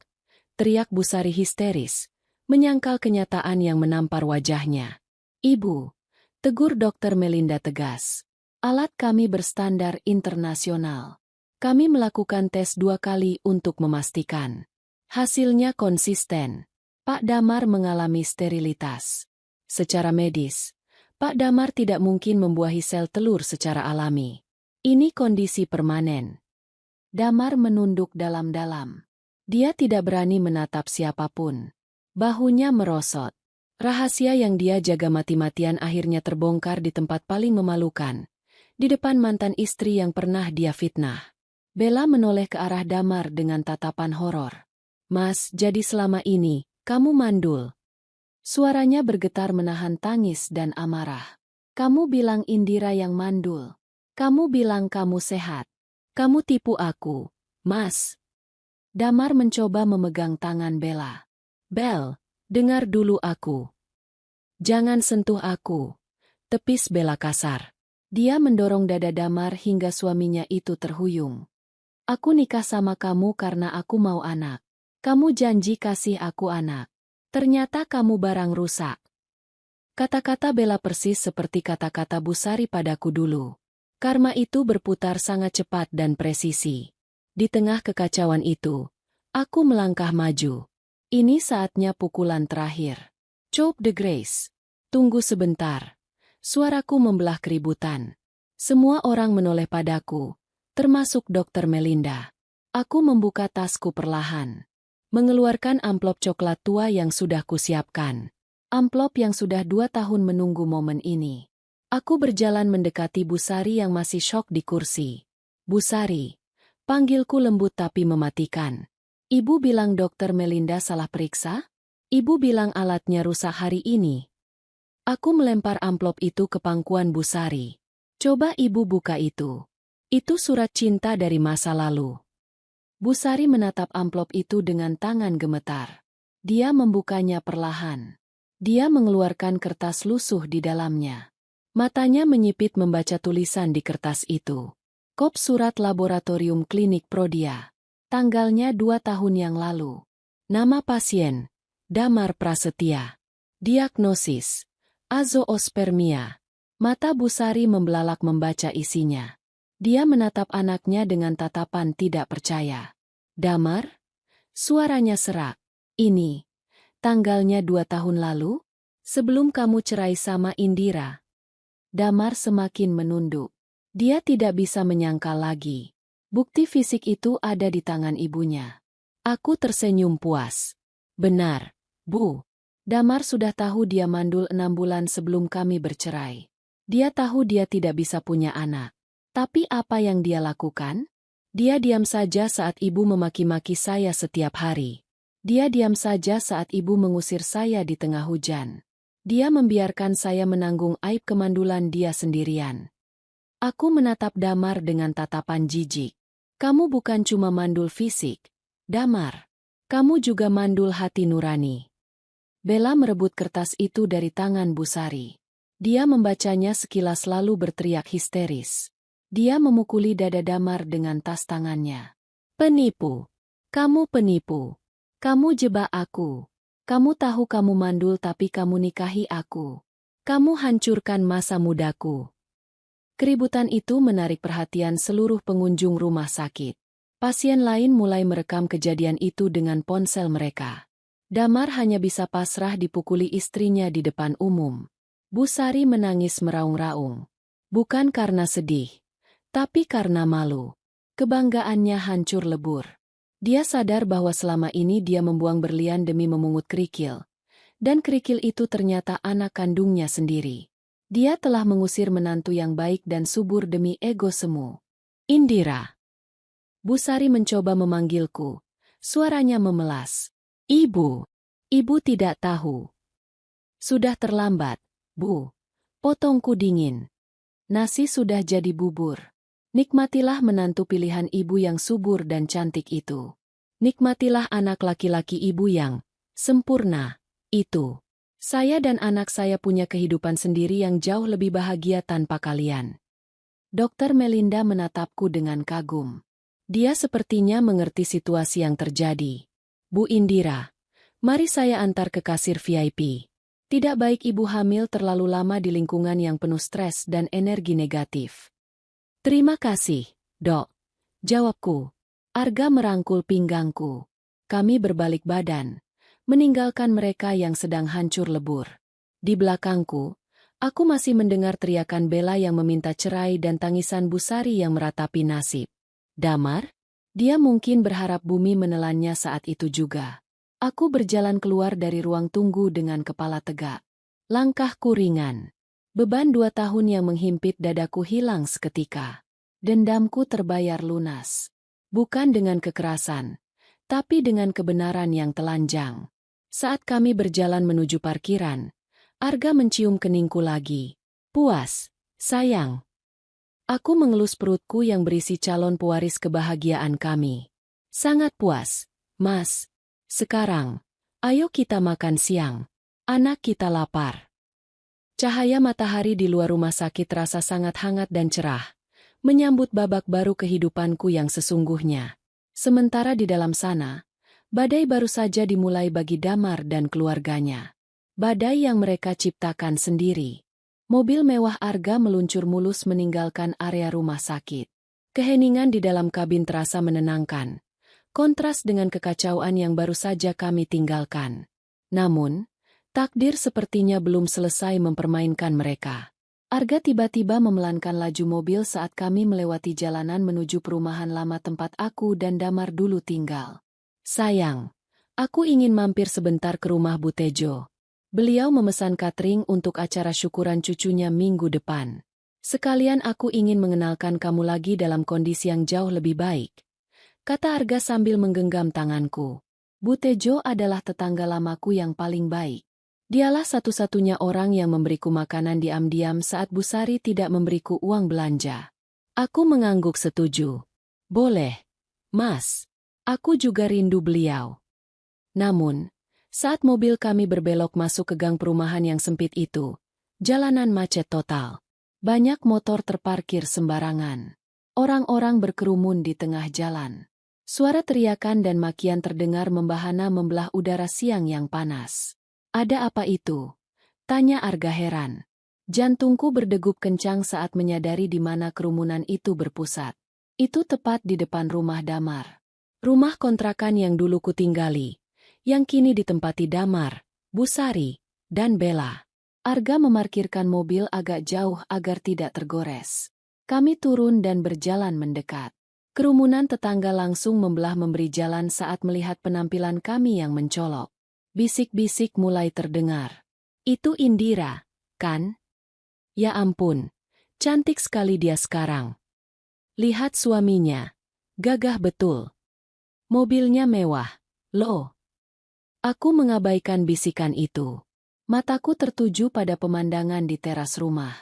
Teriak Bu Sari histeris, menyangkal kenyataan yang menampar wajahnya. Ibu, tegur Dokter Melinda tegas. Alat kami berstandar internasional. Kami melakukan tes 2 kali untuk memastikan. Hasilnya konsisten. Pak Damar mengalami sterilitas. Secara medis, Pak Damar tidak mungkin membuahi sel telur secara alami. Ini kondisi permanen. Damar menunduk dalam-dalam. Dia tidak berani menatap siapapun. Bahunya merosot. Rahasia yang dia jaga mati-matian akhirnya terbongkar di tempat paling memalukan. Di depan mantan istri yang pernah dia fitnah. Bella menoleh ke arah Damar dengan tatapan horor. "Mas, jadi selama ini, kamu mandul." Suaranya bergetar menahan tangis dan amarah. "Kamu bilang Indira yang mandul. Kamu bilang kamu sehat. Kamu tipu aku, Mas." Damar mencoba memegang tangan Bella. "Bel, dengar dulu aku. Jangan sentuh aku." Tepis Bella kasar. Dia mendorong dada Damar hingga suaminya itu terhuyung. "Aku nikah sama kamu karena aku mau anak. Kamu janji kasih aku anak. Ternyata kamu barang rusak." Kata-kata Bella persis seperti kata-kata Busari padaku dulu. Karma itu berputar sangat cepat dan presisi. Di tengah kekacauan itu, aku melangkah maju. "Ini saatnya pukulan terakhir. Chop de Grace." "Tunggu sebentar." Suaraku membelah keributan. Semua orang menoleh padaku, termasuk Dokter Melinda. Aku membuka tasku perlahan. Mengeluarkan amplop coklat tua yang sudah kusiapkan. Amplop yang sudah 2 tahun menunggu momen ini. Aku berjalan mendekati Busari yang masih syok di kursi. "Busari." Panggilku lembut tapi mematikan. "Ibu bilang Dokter Melinda salah periksa? Ibu bilang alatnya rusak hari ini." Aku melempar amplop itu ke pangkuan Busari. "Coba ibu buka itu. Itu surat cinta dari masa lalu." Busari menatap amplop itu dengan tangan gemetar. Dia membukanya perlahan. Dia mengeluarkan kertas lusuh di dalamnya. Matanya menyipit membaca tulisan di kertas itu. "Kop surat laboratorium klinik Prodia. Tanggalnya 2 tahun yang lalu. Nama pasien, Damar Prasetya. Diagnosis, azoospermia." Mata Busari membelalak membaca isinya. Dia menatap anaknya dengan tatapan tidak percaya. "Damar?" Suaranya serak. "Ini, tanggalnya 2 tahun lalu? Sebelum kamu cerai sama Indira." Damar semakin menunduk. Dia tidak bisa menyangkal lagi. Bukti fisik itu ada di tangan ibunya. Aku tersenyum puas. "Benar, Bu. Damar sudah tahu dia mandul 6 bulan sebelum kami bercerai. Dia tahu dia tidak bisa punya anak. Tapi apa yang dia lakukan? Dia diam saja saat ibu memaki-maki saya setiap hari. Dia diam saja saat ibu mengusir saya di tengah hujan. Dia membiarkan saya menanggung aib kemandulan dia sendirian." Aku menatap Damar dengan tatapan jijik. "Kamu bukan cuma mandul fisik, Damar. Kamu juga mandul hati nurani." Bella merebut kertas itu dari tangan Busari. Dia membacanya sekilas lalu berteriak histeris. Dia memukuli dada Damar dengan tas tangannya. "Penipu. Kamu penipu. Kamu jebak aku. Kamu tahu kamu mandul tapi kamu nikahi aku. Kamu hancurkan masa mudaku." Keributan itu menarik perhatian seluruh pengunjung rumah sakit. Pasien lain mulai merekam kejadian itu dengan ponsel mereka. Damar hanya bisa pasrah dipukuli istrinya di depan umum. Busari menangis meraung-raung. Bukan karena sedih, tapi karena malu. Kebanggaannya hancur lebur. Dia sadar bahwa selama ini dia membuang berlian demi memungut kerikil. Dan kerikil itu ternyata anak kandungnya sendiri. Dia telah mengusir menantu yang baik dan subur demi ego semu. "Indira." Busari mencoba memanggilku. Suaranya memelas. "Ibu. Ibu tidak tahu." "Sudah terlambat, Bu. Potongku dingin. Nasi sudah jadi bubur. Nikmatilah menantu pilihan ibu yang subur dan cantik itu. Nikmatilah anak laki-laki ibu yang sempurna itu. Saya dan anak saya punya kehidupan sendiri yang jauh lebih bahagia tanpa kalian." Dokter Melinda menatapku dengan kagum. Dia sepertinya mengerti situasi yang terjadi. "Bu Indira, mari saya antar ke kasir VIP. Tidak baik ibu hamil terlalu lama di lingkungan yang penuh stres dan energi negatif." "Terima kasih, Dok." jawabku. Arga merangkul pinggangku. Kami berbalik badan, meninggalkan mereka yang sedang hancur lebur. Di belakangku, aku masih mendengar teriakan Bella yang meminta cerai dan tangisan Busari yang meratapi nasib. "Damar? Dia mungkin berharap bumi menelannya saat itu juga. Aku berjalan keluar dari ruang tunggu dengan kepala tegak. Langkahku ringan. Beban 2 tahun yang menghimpit dadaku hilang seketika. Dendamku terbayar lunas. Bukan dengan kekerasan, tapi dengan kebenaran yang telanjang. Saat kami berjalan menuju parkiran, Arga mencium keningku lagi. Puas, sayang. Aku mengelus perutku yang berisi calon pewaris kebahagiaan kami. Sangat puas, Mas. Sekarang, ayo kita makan siang. Anak kita lapar. Cahaya matahari di luar rumah sakit terasa sangat hangat dan cerah, menyambut babak baru kehidupanku yang sesungguhnya. Sementara di dalam sana, badai baru saja dimulai bagi Damar dan keluarganya. Badai yang mereka ciptakan sendiri. Mobil mewah Arga meluncur mulus meninggalkan area rumah sakit. Keheningan di dalam kabin terasa menenangkan. Kontras dengan kekacauan yang baru saja kami tinggalkan. Namun, takdir sepertinya belum selesai mempermainkan mereka. Arga tiba-tiba memelankan laju mobil saat kami melewati jalanan menuju perumahan lama tempat aku dan Damar dulu tinggal. Sayang, aku ingin mampir sebentar ke rumah Bu Tejo. Beliau memesan catering untuk acara syukuran cucunya minggu depan. Sekalian aku ingin mengenalkan kamu lagi dalam kondisi yang jauh lebih baik, kata Arga sambil menggenggam tanganku. Bu Tejo adalah tetangga lamaku yang paling baik. Dialah satu-satunya orang yang memberiku makanan diam-diam saat Bu Sari tidak memberiku uang belanja. Aku mengangguk setuju. Boleh, Mas. Aku juga rindu beliau. Namun, saat mobil kami berbelok masuk ke gang perumahan yang sempit itu, jalanan macet total. Banyak motor terparkir sembarangan. Orang-orang berkerumun di tengah jalan. Suara teriakan dan makian terdengar membahana membelah udara siang yang panas. Ada apa itu? Tanya Arga heran. Jantungku berdegup kencang saat menyadari di mana kerumunan itu berpusat. Itu tepat di depan rumah Damar. Rumah kontrakan yang dulu kutinggali, yang kini ditempati Damar, Bu Sari, dan Bella. Arga memarkirkan mobil agak jauh agar tidak tergores. Kami turun dan berjalan mendekat. Kerumunan tetangga langsung membelah memberi jalan saat melihat penampilan kami yang mencolok. Bisik-bisik mulai terdengar. Itu Indira, kan? Ya ampun, cantik sekali dia sekarang. Lihat suaminya, gagah betul. Mobilnya mewah, loh. Aku mengabaikan bisikan itu. Mataku tertuju pada pemandangan di teras rumah.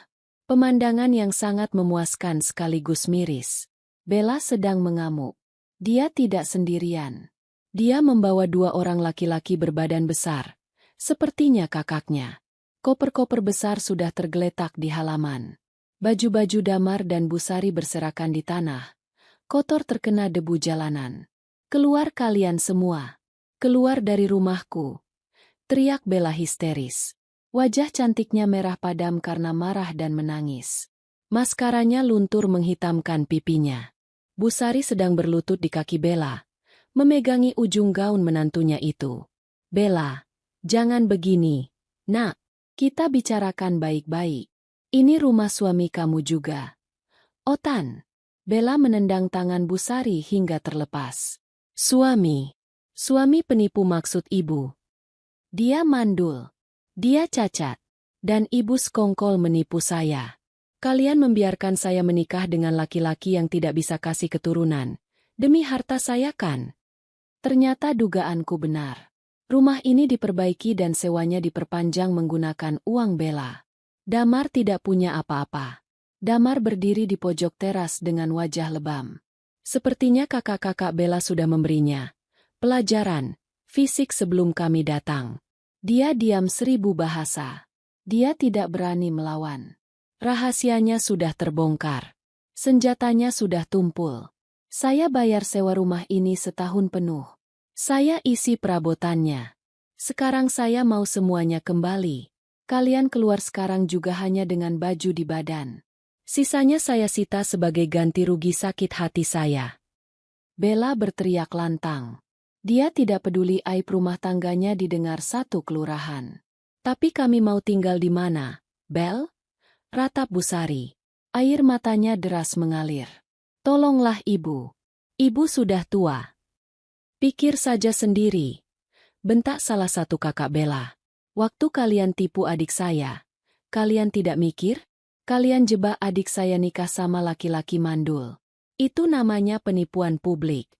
Pemandangan yang sangat memuaskan sekaligus miris. Bella sedang mengamuk. Dia tidak sendirian. Dia membawa 2 orang laki-laki berbadan besar. Sepertinya kakaknya. Koper-koper besar sudah tergeletak di halaman. Baju-baju Damar dan Bu Sari berserakan di tanah. Kotor terkena debu jalanan. Keluar kalian semua. Keluar dari rumahku. Teriak Bella histeris. Wajah cantiknya merah padam karena marah dan menangis. Maskaranya luntur menghitamkan pipinya. Bu Sari sedang berlutut di kaki Bella, memegangi ujung gaun menantunya itu. Bella, jangan begini, nak. Kita bicarakan baik-baik. Ini rumah suami kamu juga. Otan. Bella menendang tangan Bu Sari hingga terlepas. Suami. Suami penipu maksud ibu. Dia mandul. Dia cacat. Dan ibu sekongkol menipu saya. Kalian membiarkan saya menikah dengan laki-laki yang tidak bisa kasih keturunan. Demi harta saya kan? Ternyata dugaanku benar. Rumah ini diperbaiki dan sewanya diperpanjang menggunakan uang Bella. Damar tidak punya apa-apa. Damar berdiri di pojok teras dengan wajah lebam. Sepertinya kakak-kakak Bella sudah memberinya pelajaran fisik sebelum kami datang. Dia diam 1000 bahasa. Dia tidak berani melawan. Rahasianya sudah terbongkar. Senjatanya sudah tumpul. Saya bayar sewa rumah ini setahun penuh. Saya isi perabotannya. Sekarang saya mau semuanya kembali. Kalian keluar sekarang juga hanya dengan baju di badan. Sisanya saya sita sebagai ganti rugi sakit hati saya. Bella berteriak lantang. Dia tidak peduli aib rumah tangganya didengar satu kelurahan. Tapi kami mau tinggal di mana, Bel? Ratap Bu Sari. Air matanya deras mengalir. Tolonglah ibu. Ibu sudah tua. Pikir saja sendiri. Bentak salah satu kakak Bella. Waktu kalian tipu adik saya, kalian tidak mikir? Kalian jebak adik saya nikah sama laki-laki mandul. Itu namanya penipuan publik.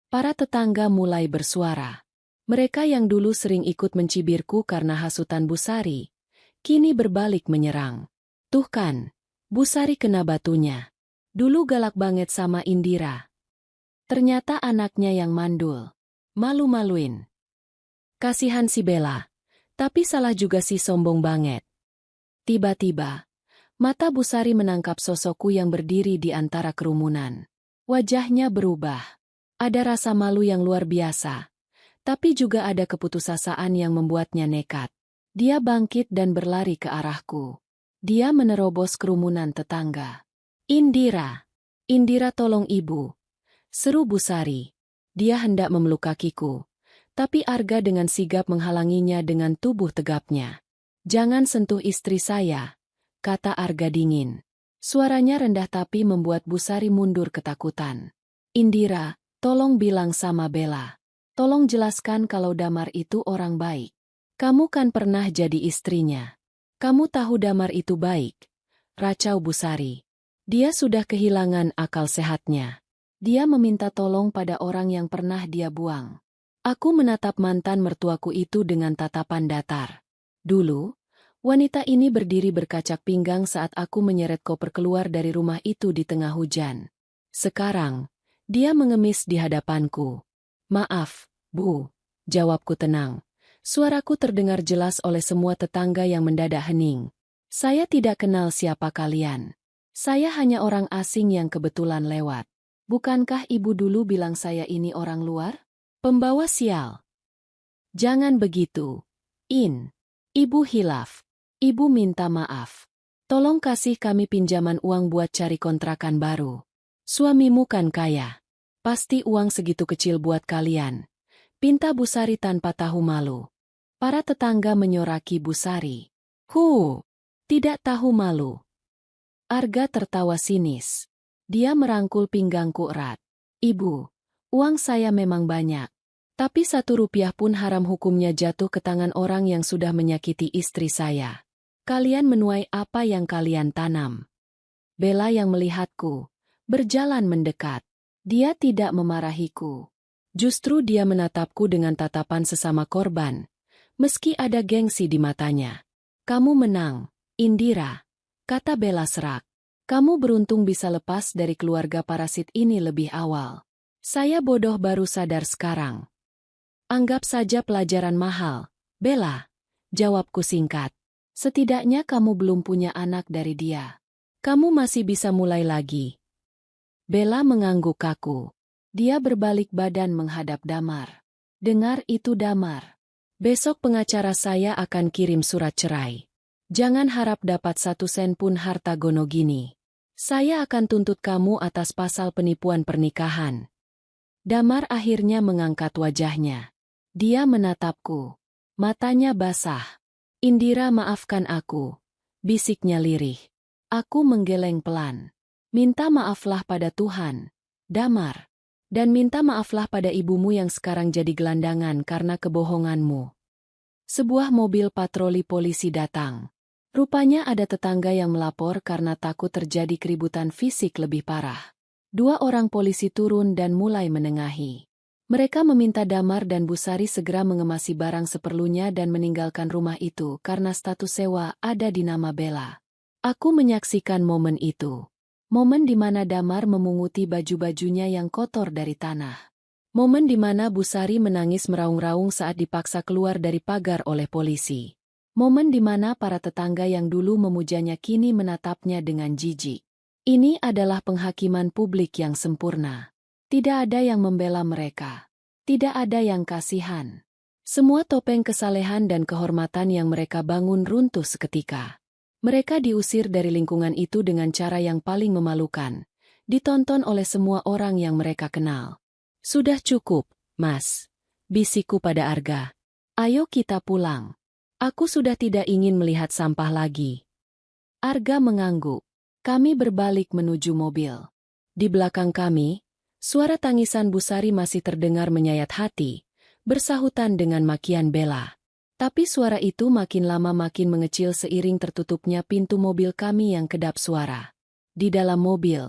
Para tetangga mulai bersuara. Mereka yang dulu sering ikut mencibirku karena hasutan Bu Sari, kini berbalik menyerang. Tuh kan, Bu Sari kena batunya. Dulu galak banget sama Indira. Ternyata anaknya yang mandul. Malu-maluin. Kasihan si Bella. Tapi salah juga si sombong banget. Tiba-tiba, mata Bu Sari menangkap sosokku yang berdiri di antara kerumunan. Wajahnya berubah. Ada rasa malu yang luar biasa. Tapi juga ada keputusasaan yang membuatnya nekat. Dia bangkit dan berlari ke arahku. Dia menerobos kerumunan tetangga. Indira! Indira, tolong ibu! Seru Bu Sari. Dia hendak memeluk kakiku. Tapi Arga dengan sigap menghalanginya dengan tubuh tegapnya. Jangan sentuh istri saya, kata Arga dingin. Suaranya rendah tapi membuat Bu Sari mundur ketakutan. Indira, tolong bilang sama Bella. Tolong jelaskan kalau Damar itu orang baik. Kamu kan pernah jadi istrinya. Kamu tahu Damar itu baik. Racau Bu Sari. Dia sudah kehilangan akal sehatnya. Dia meminta tolong pada orang yang pernah dia buang. Aku menatap mantan mertuaku itu dengan tatapan datar. Dulu, wanita ini berdiri berkacak pinggang saat aku menyeret koper keluar dari rumah itu di tengah hujan. Sekarang, dia mengemis di hadapanku. Maaf, Bu, jawabku tenang. Suaraku terdengar jelas oleh semua tetangga yang mendadak hening. Saya tidak kenal siapa kalian. Saya hanya orang asing yang kebetulan lewat. Bukankah ibu dulu bilang saya ini orang luar? Pembawa sial. Jangan begitu. Ibu hilaf. Ibu minta maaf. Tolong kasih kami pinjaman uang buat cari kontrakan baru. Suamimu kan kaya. Pasti uang segitu kecil buat kalian. Pinta Bu Sari tanpa tahu malu. Para tetangga menyoraki Bu Sari. Tidak tahu malu. Arga tertawa sinis. Dia merangkul pinggangku erat. Ibu, uang saya memang banyak. Tapi 1 rupiah pun haram hukumnya jatuh ke tangan orang yang sudah menyakiti istri saya. Kalian menuai apa yang kalian tanam. Bella yang melihatku, berjalan mendekat. Dia tidak memarahiku. Justru dia menatapku dengan tatapan sesama korban. Meski ada gengsi di matanya. Kamu menang, Indira, kata Bella serak. Kamu beruntung bisa lepas dari keluarga parasit ini lebih awal. Saya bodoh baru sadar sekarang. Anggap saja pelajaran mahal, Bella, jawabku singkat. Setidaknya kamu belum punya anak dari dia. Kamu masih bisa mulai lagi. Bella mengangguk kaku. Dia berbalik badan menghadap Damar. Dengar itu Damar. Besok pengacara saya akan kirim surat cerai. Jangan harap dapat 1 sen pun harta gono gini. Saya akan tuntut kamu atas pasal penipuan pernikahan. Damar akhirnya mengangkat wajahnya. Dia menatapku. Matanya basah. Indira, maafkan aku. Bisiknya lirih. Aku menggeleng pelan. Minta maaflah pada Tuhan, Damar. Dan minta maaflah pada ibumu yang sekarang jadi gelandangan karena kebohonganmu. Sebuah mobil patroli polisi datang. Rupanya ada tetangga yang melapor karena takut terjadi keributan fisik lebih parah. 2 orang polisi turun dan mulai menengahi. Mereka meminta Damar dan Bu Sari segera mengemasi barang seperlunya dan meninggalkan rumah itu karena status sewa ada di nama Bella. Aku menyaksikan momen itu. Momen di mana Damar memunguti baju-bajunya yang kotor dari tanah. Momen di mana Bu Sari menangis meraung-raung saat dipaksa keluar dari pagar oleh polisi. Momen di mana para tetangga yang dulu memujanya kini menatapnya dengan jijik. Ini adalah penghakiman publik yang sempurna. Tidak ada yang membela mereka. Tidak ada yang kasihan. Semua topeng kesalehan dan kehormatan yang mereka bangun runtuh seketika. Mereka diusir dari lingkungan itu dengan cara yang paling memalukan. Ditonton oleh semua orang yang mereka kenal. Sudah cukup, Mas. Bisikku pada Arga. Ayo kita pulang. Aku sudah tidak ingin melihat sampah lagi. Arga mengangguk. Kami berbalik menuju mobil. Di belakang kami, Suara tangisan Bu Sari masih terdengar menyayat hati, bersahutan dengan makian Bella. Tapi suara itu makin lama makin mengecil seiring tertutupnya pintu mobil kami yang kedap suara. Di dalam mobil,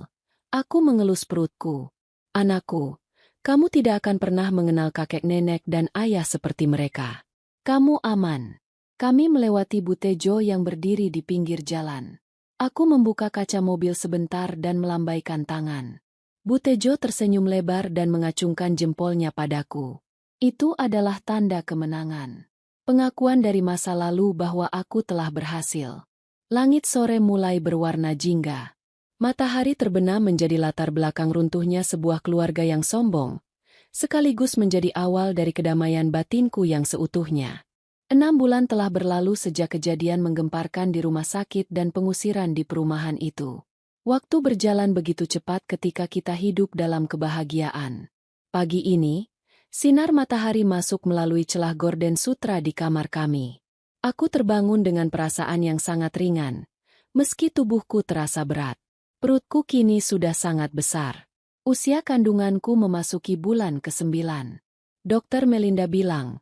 aku mengelus perutku. Anakku, kamu tidak akan pernah mengenal kakek nenek dan ayah seperti mereka. Kamu aman. Kami melewati Bu Tejo yang berdiri di pinggir jalan. Aku membuka kaca mobil sebentar dan melambaikan tangan. Bu Tejo tersenyum lebar dan mengacungkan jempolnya padaku. Itu adalah tanda kemenangan. Pengakuan dari masa lalu bahwa aku telah berhasil. Langit sore mulai berwarna jingga. Matahari terbenam menjadi latar belakang runtuhnya sebuah keluarga yang sombong, sekaligus menjadi awal dari kedamaian batinku yang seutuhnya. 6 bulan telah berlalu sejak kejadian menggemparkan di rumah sakit dan pengusiran di perumahan itu. Waktu berjalan begitu cepat ketika kita hidup dalam kebahagiaan. Pagi ini, sinar matahari masuk melalui celah gorden sutra di kamar kami. Aku terbangun dengan perasaan yang sangat ringan, meski tubuhku terasa berat. Perutku kini sudah sangat besar. Usia kandunganku memasuki bulan ke-9. Dokter Melinda bilang,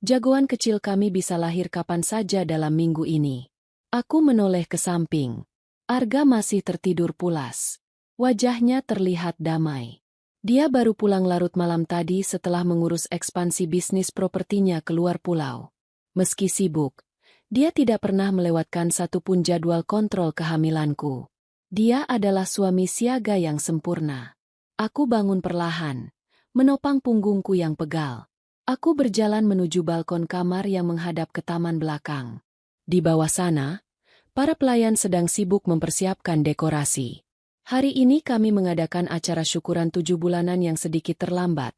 jagoan kecil kami bisa lahir kapan saja dalam minggu ini. Aku menoleh ke samping. Arga masih tertidur pulas. Wajahnya terlihat damai. Dia baru pulang larut malam tadi setelah mengurus ekspansi bisnis propertinya keluar pulau. Meski sibuk, dia tidak pernah melewatkan satupun jadwal kontrol kehamilanku. Dia adalah suami siaga yang sempurna. Aku bangun perlahan, menopang punggungku yang pegal. Aku berjalan menuju balkon kamar yang menghadap ke taman belakang. Di bawah sana, para pelayan sedang sibuk mempersiapkan dekorasi. Hari ini kami mengadakan acara syukuran 7 bulanan yang sedikit terlambat,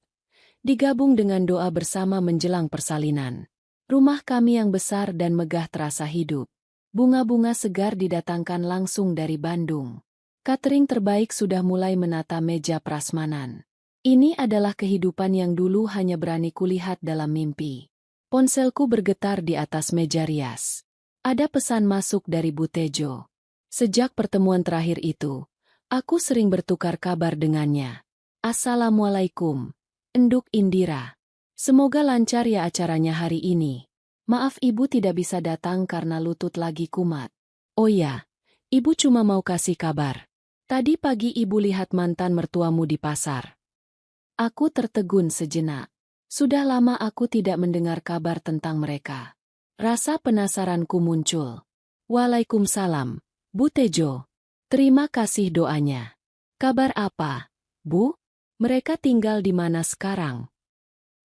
digabung dengan doa bersama menjelang persalinan. Rumah kami yang besar dan megah terasa hidup. Bunga-bunga segar didatangkan langsung dari Bandung. Catering terbaik sudah mulai menata meja prasmanan. Ini adalah kehidupan yang dulu hanya berani kulihat dalam mimpi. Ponselku bergetar di atas meja rias. Ada pesan masuk dari Bu Tejo. Sejak pertemuan terakhir itu, aku sering bertukar kabar dengannya. Assalamualaikum, Enduk Indira. Semoga lancar ya acaranya hari ini. Maaf ibu tidak bisa datang karena lutut lagi kumat. Oh ya, ibu cuma mau kasih kabar. Tadi pagi ibu lihat mantan mertuamu di pasar. Aku tertegun sejenak. Sudah lama aku tidak mendengar kabar tentang mereka. Rasa penasaranku muncul. Waalaikumsalam, Bu Tejo. Terima kasih doanya. Kabar apa, Bu? Mereka tinggal di mana sekarang?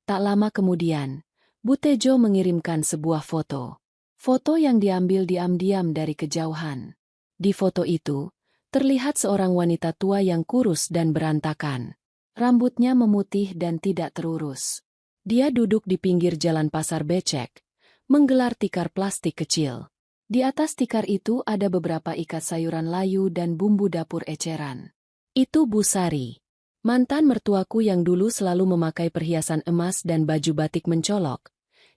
Tak lama kemudian, Bu Tejo mengirimkan sebuah foto. Foto yang diambil diam-diam dari kejauhan. Di foto itu, terlihat seorang wanita tua yang kurus dan berantakan. Rambutnya memutih dan tidak terurus. Dia duduk di pinggir jalan pasar becek, menggelar tikar plastik kecil. Di atas tikar itu ada beberapa ikat sayuran layu dan bumbu dapur eceran. Itu Bu Sari, mantan mertuaku yang dulu selalu memakai perhiasan emas dan baju batik mencolok,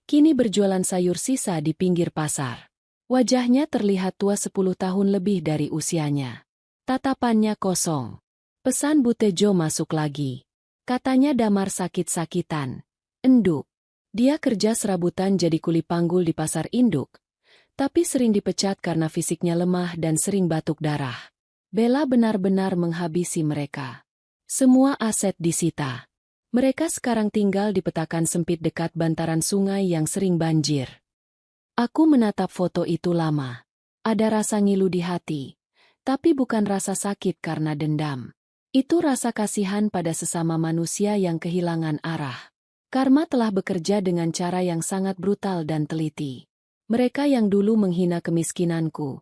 kini berjualan sayur sisa di pinggir pasar. Wajahnya terlihat tua 10 tahun lebih dari usianya. Tatapannya kosong. Pesan Bu Tejo masuk lagi. Katanya Damar sakit-sakitan. Enduk. Dia kerja serabutan jadi kuli panggul di pasar induk, tapi sering dipecat karena fisiknya lemah dan sering batuk darah. Bella benar-benar menghabisi mereka. Semua aset disita. Mereka sekarang tinggal di petakan sempit dekat bantaran sungai yang sering banjir. Aku menatap foto itu lama. Ada rasa ngilu di hati, tapi bukan rasa sakit karena dendam. Itu rasa kasihan pada sesama manusia yang kehilangan arah. Karma telah bekerja dengan cara yang sangat brutal dan teliti. Mereka yang dulu menghina kemiskinanku,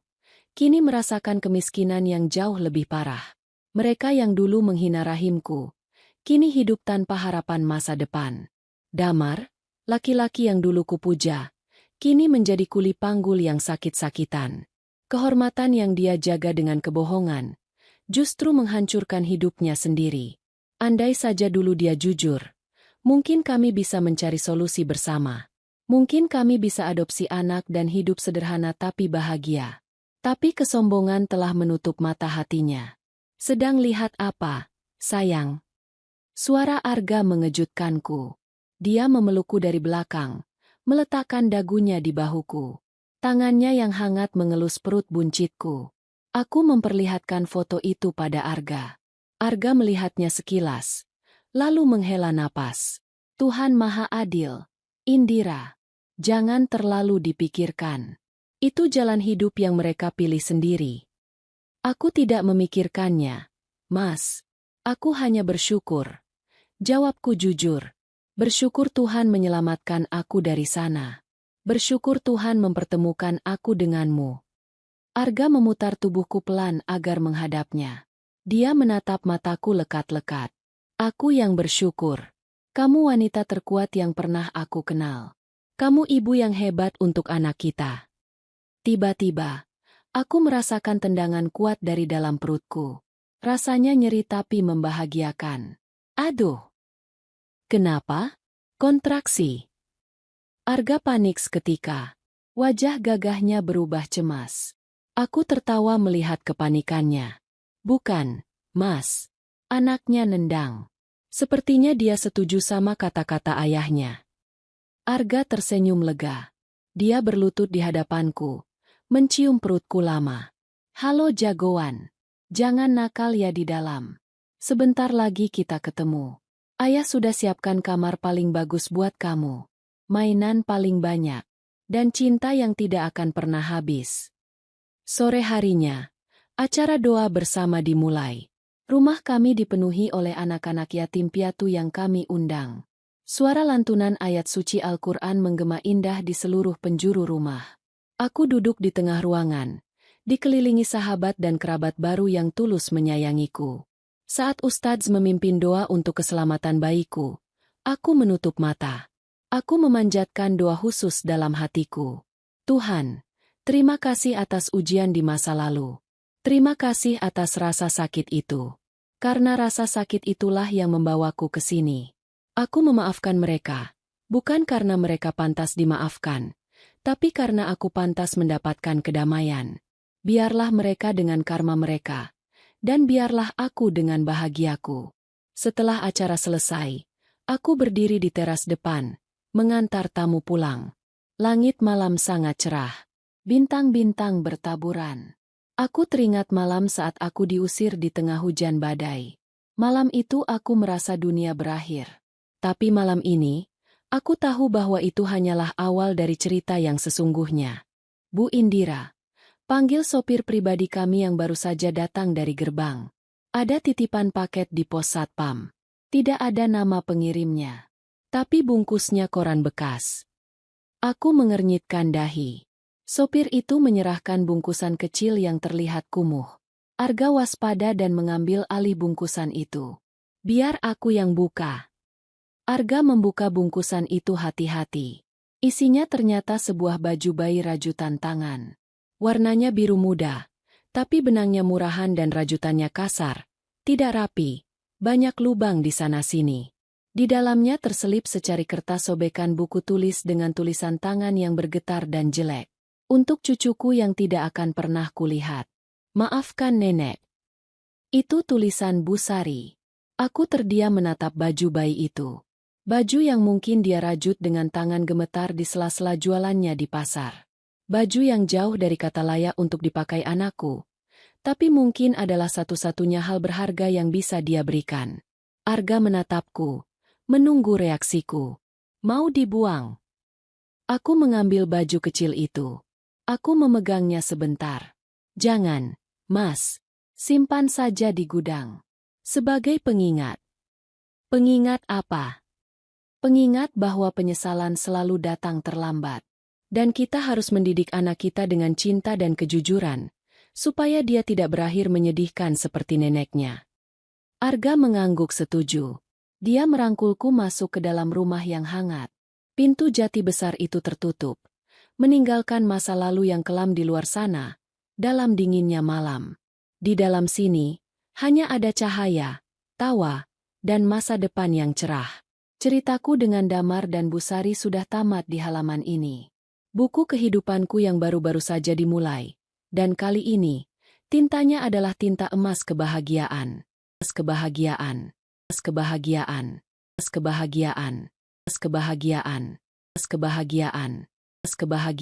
kini merasakan kemiskinan yang jauh lebih parah. Mereka yang dulu menghina rahimku, kini hidup tanpa harapan masa depan. Damar, laki-laki yang dulu kupuja, kini menjadi kuli panggul yang sakit-sakitan. Kehormatan yang dia jaga dengan kebohongan, justru menghancurkan hidupnya sendiri. Andai saja dulu dia jujur, mungkin kami bisa mencari solusi bersama. Mungkin kami bisa adopsi anak dan hidup sederhana tapi bahagia. Tapi kesombongan telah menutup mata hatinya. Sedang lihat apa, sayang? Suara Arga mengejutkanku. Dia memelukku dari belakang, meletakkan dagunya di bahuku. Tangannya yang hangat mengelus perut buncitku. Aku memperlihatkan foto itu pada Arga. Arga melihatnya sekilas, lalu menghela napas. Tuhan Maha Adil. Indira, jangan terlalu dipikirkan. Itu jalan hidup yang mereka pilih sendiri. Aku tidak memikirkannya, Mas. Aku hanya bersyukur. Jawabku jujur. Bersyukur Tuhan menyelamatkan aku dari sana. Bersyukur Tuhan mempertemukan aku denganmu. Arga memutar tubuhku pelan agar menghadapnya. Dia menatap mataku lekat-lekat. Aku yang bersyukur. Kamu wanita terkuat yang pernah aku kenal. Kamu ibu yang hebat untuk anak kita. Tiba-tiba, aku merasakan tendangan kuat dari dalam perutku. Rasanya nyeri tapi membahagiakan. Aduh! Kenapa? Kontraksi. Arga panik seketika. Wajah gagahnya berubah cemas. Aku tertawa melihat kepanikannya. Bukan, Mas. Anaknya nendang. Sepertinya dia setuju sama kata-kata ayahnya. Arga tersenyum lega. Dia berlutut di hadapanku, mencium perutku lama. Halo jagoan. Jangan nakal ya di dalam. Sebentar lagi kita ketemu. Ayah sudah siapkan kamar paling bagus buat kamu. Mainan paling banyak. Dan cinta yang tidak akan pernah habis. Sore harinya, acara doa bersama dimulai. Rumah kami dipenuhi oleh anak-anak yatim piatu yang kami undang. Suara lantunan ayat suci Al-Quran menggema indah di seluruh penjuru rumah. Aku duduk di tengah ruangan, dikelilingi sahabat dan kerabat baru yang tulus menyayangiku. Saat Ustadz memimpin doa untuk keselamatan bayiku, aku menutup mata. Aku memanjatkan doa khusus dalam hatiku. Tuhan, terima kasih atas ujian di masa lalu. Terima kasih atas rasa sakit itu. Karena rasa sakit itulah yang membawaku ke sini. Aku memaafkan mereka, bukan karena mereka pantas dimaafkan, tapi karena aku pantas mendapatkan kedamaian. Biarlah mereka dengan karma mereka. Dan biarlah aku dengan bahagiaku. Setelah acara selesai, aku berdiri di teras depan, mengantar tamu pulang. Langit malam sangat cerah. Bintang-bintang bertaburan. Aku teringat malam saat aku diusir di tengah hujan badai. Malam itu aku merasa dunia berakhir. Tapi malam ini, aku tahu bahwa itu hanyalah awal dari cerita yang sesungguhnya. Bu Indira. Panggil sopir pribadi kami yang baru saja datang dari gerbang. Ada titipan paket di pos satpam. Tidak ada nama pengirimnya. Tapi bungkusnya koran bekas. Aku mengernyitkan dahi. Sopir itu menyerahkan bungkusan kecil yang terlihat kumuh. Arga waspada dan mengambil alih bungkusan itu. Biar aku yang buka. Arga membuka bungkusan itu hati-hati. Isinya ternyata sebuah baju bayi rajutan tangan. Warnanya biru muda, tapi benangnya murahan dan rajutannya kasar, tidak rapi, banyak lubang di sana-sini. Di dalamnya terselip secari kertas sobekan buku tulis dengan tulisan tangan yang bergetar dan jelek. Untuk cucuku yang tidak akan pernah kulihat. Maafkan nenek. Itu tulisan Bu Sari. Aku terdiam menatap baju bayi itu. Baju yang mungkin dia rajut dengan tangan gemetar di sela-sela jualannya di pasar. Baju yang jauh dari kata layak untuk dipakai anakku, tapi mungkin adalah satu-satunya hal berharga yang bisa dia berikan. Arga menatapku, menunggu reaksiku. Mau dibuang? Aku mengambil baju kecil itu. Aku memegangnya sebentar. Jangan, Mas. Simpan saja di gudang. Sebagai pengingat. Pengingat apa? Pengingat bahwa penyesalan selalu datang terlambat. Dan kita harus mendidik anak kita dengan cinta dan kejujuran, supaya dia tidak berakhir menyedihkan seperti neneknya. Arga mengangguk setuju. Dia merangkulku masuk ke dalam rumah yang hangat. Pintu jati besar itu tertutup, meninggalkan masa lalu yang kelam di luar sana, dalam dinginnya malam. Di dalam sini, hanya ada cahaya, tawa, dan masa depan yang cerah. Ceritaku dengan Damar dan Bu Sari sudah tamat di halaman ini. Buku kehidupanku yang baru-baru saja dimulai. Dan kali ini, tintanya adalah tinta emas kebahagiaan. kebahagiaan, kebahagiaan, kebahagiaan, kebahagiaan, kebahagiaan.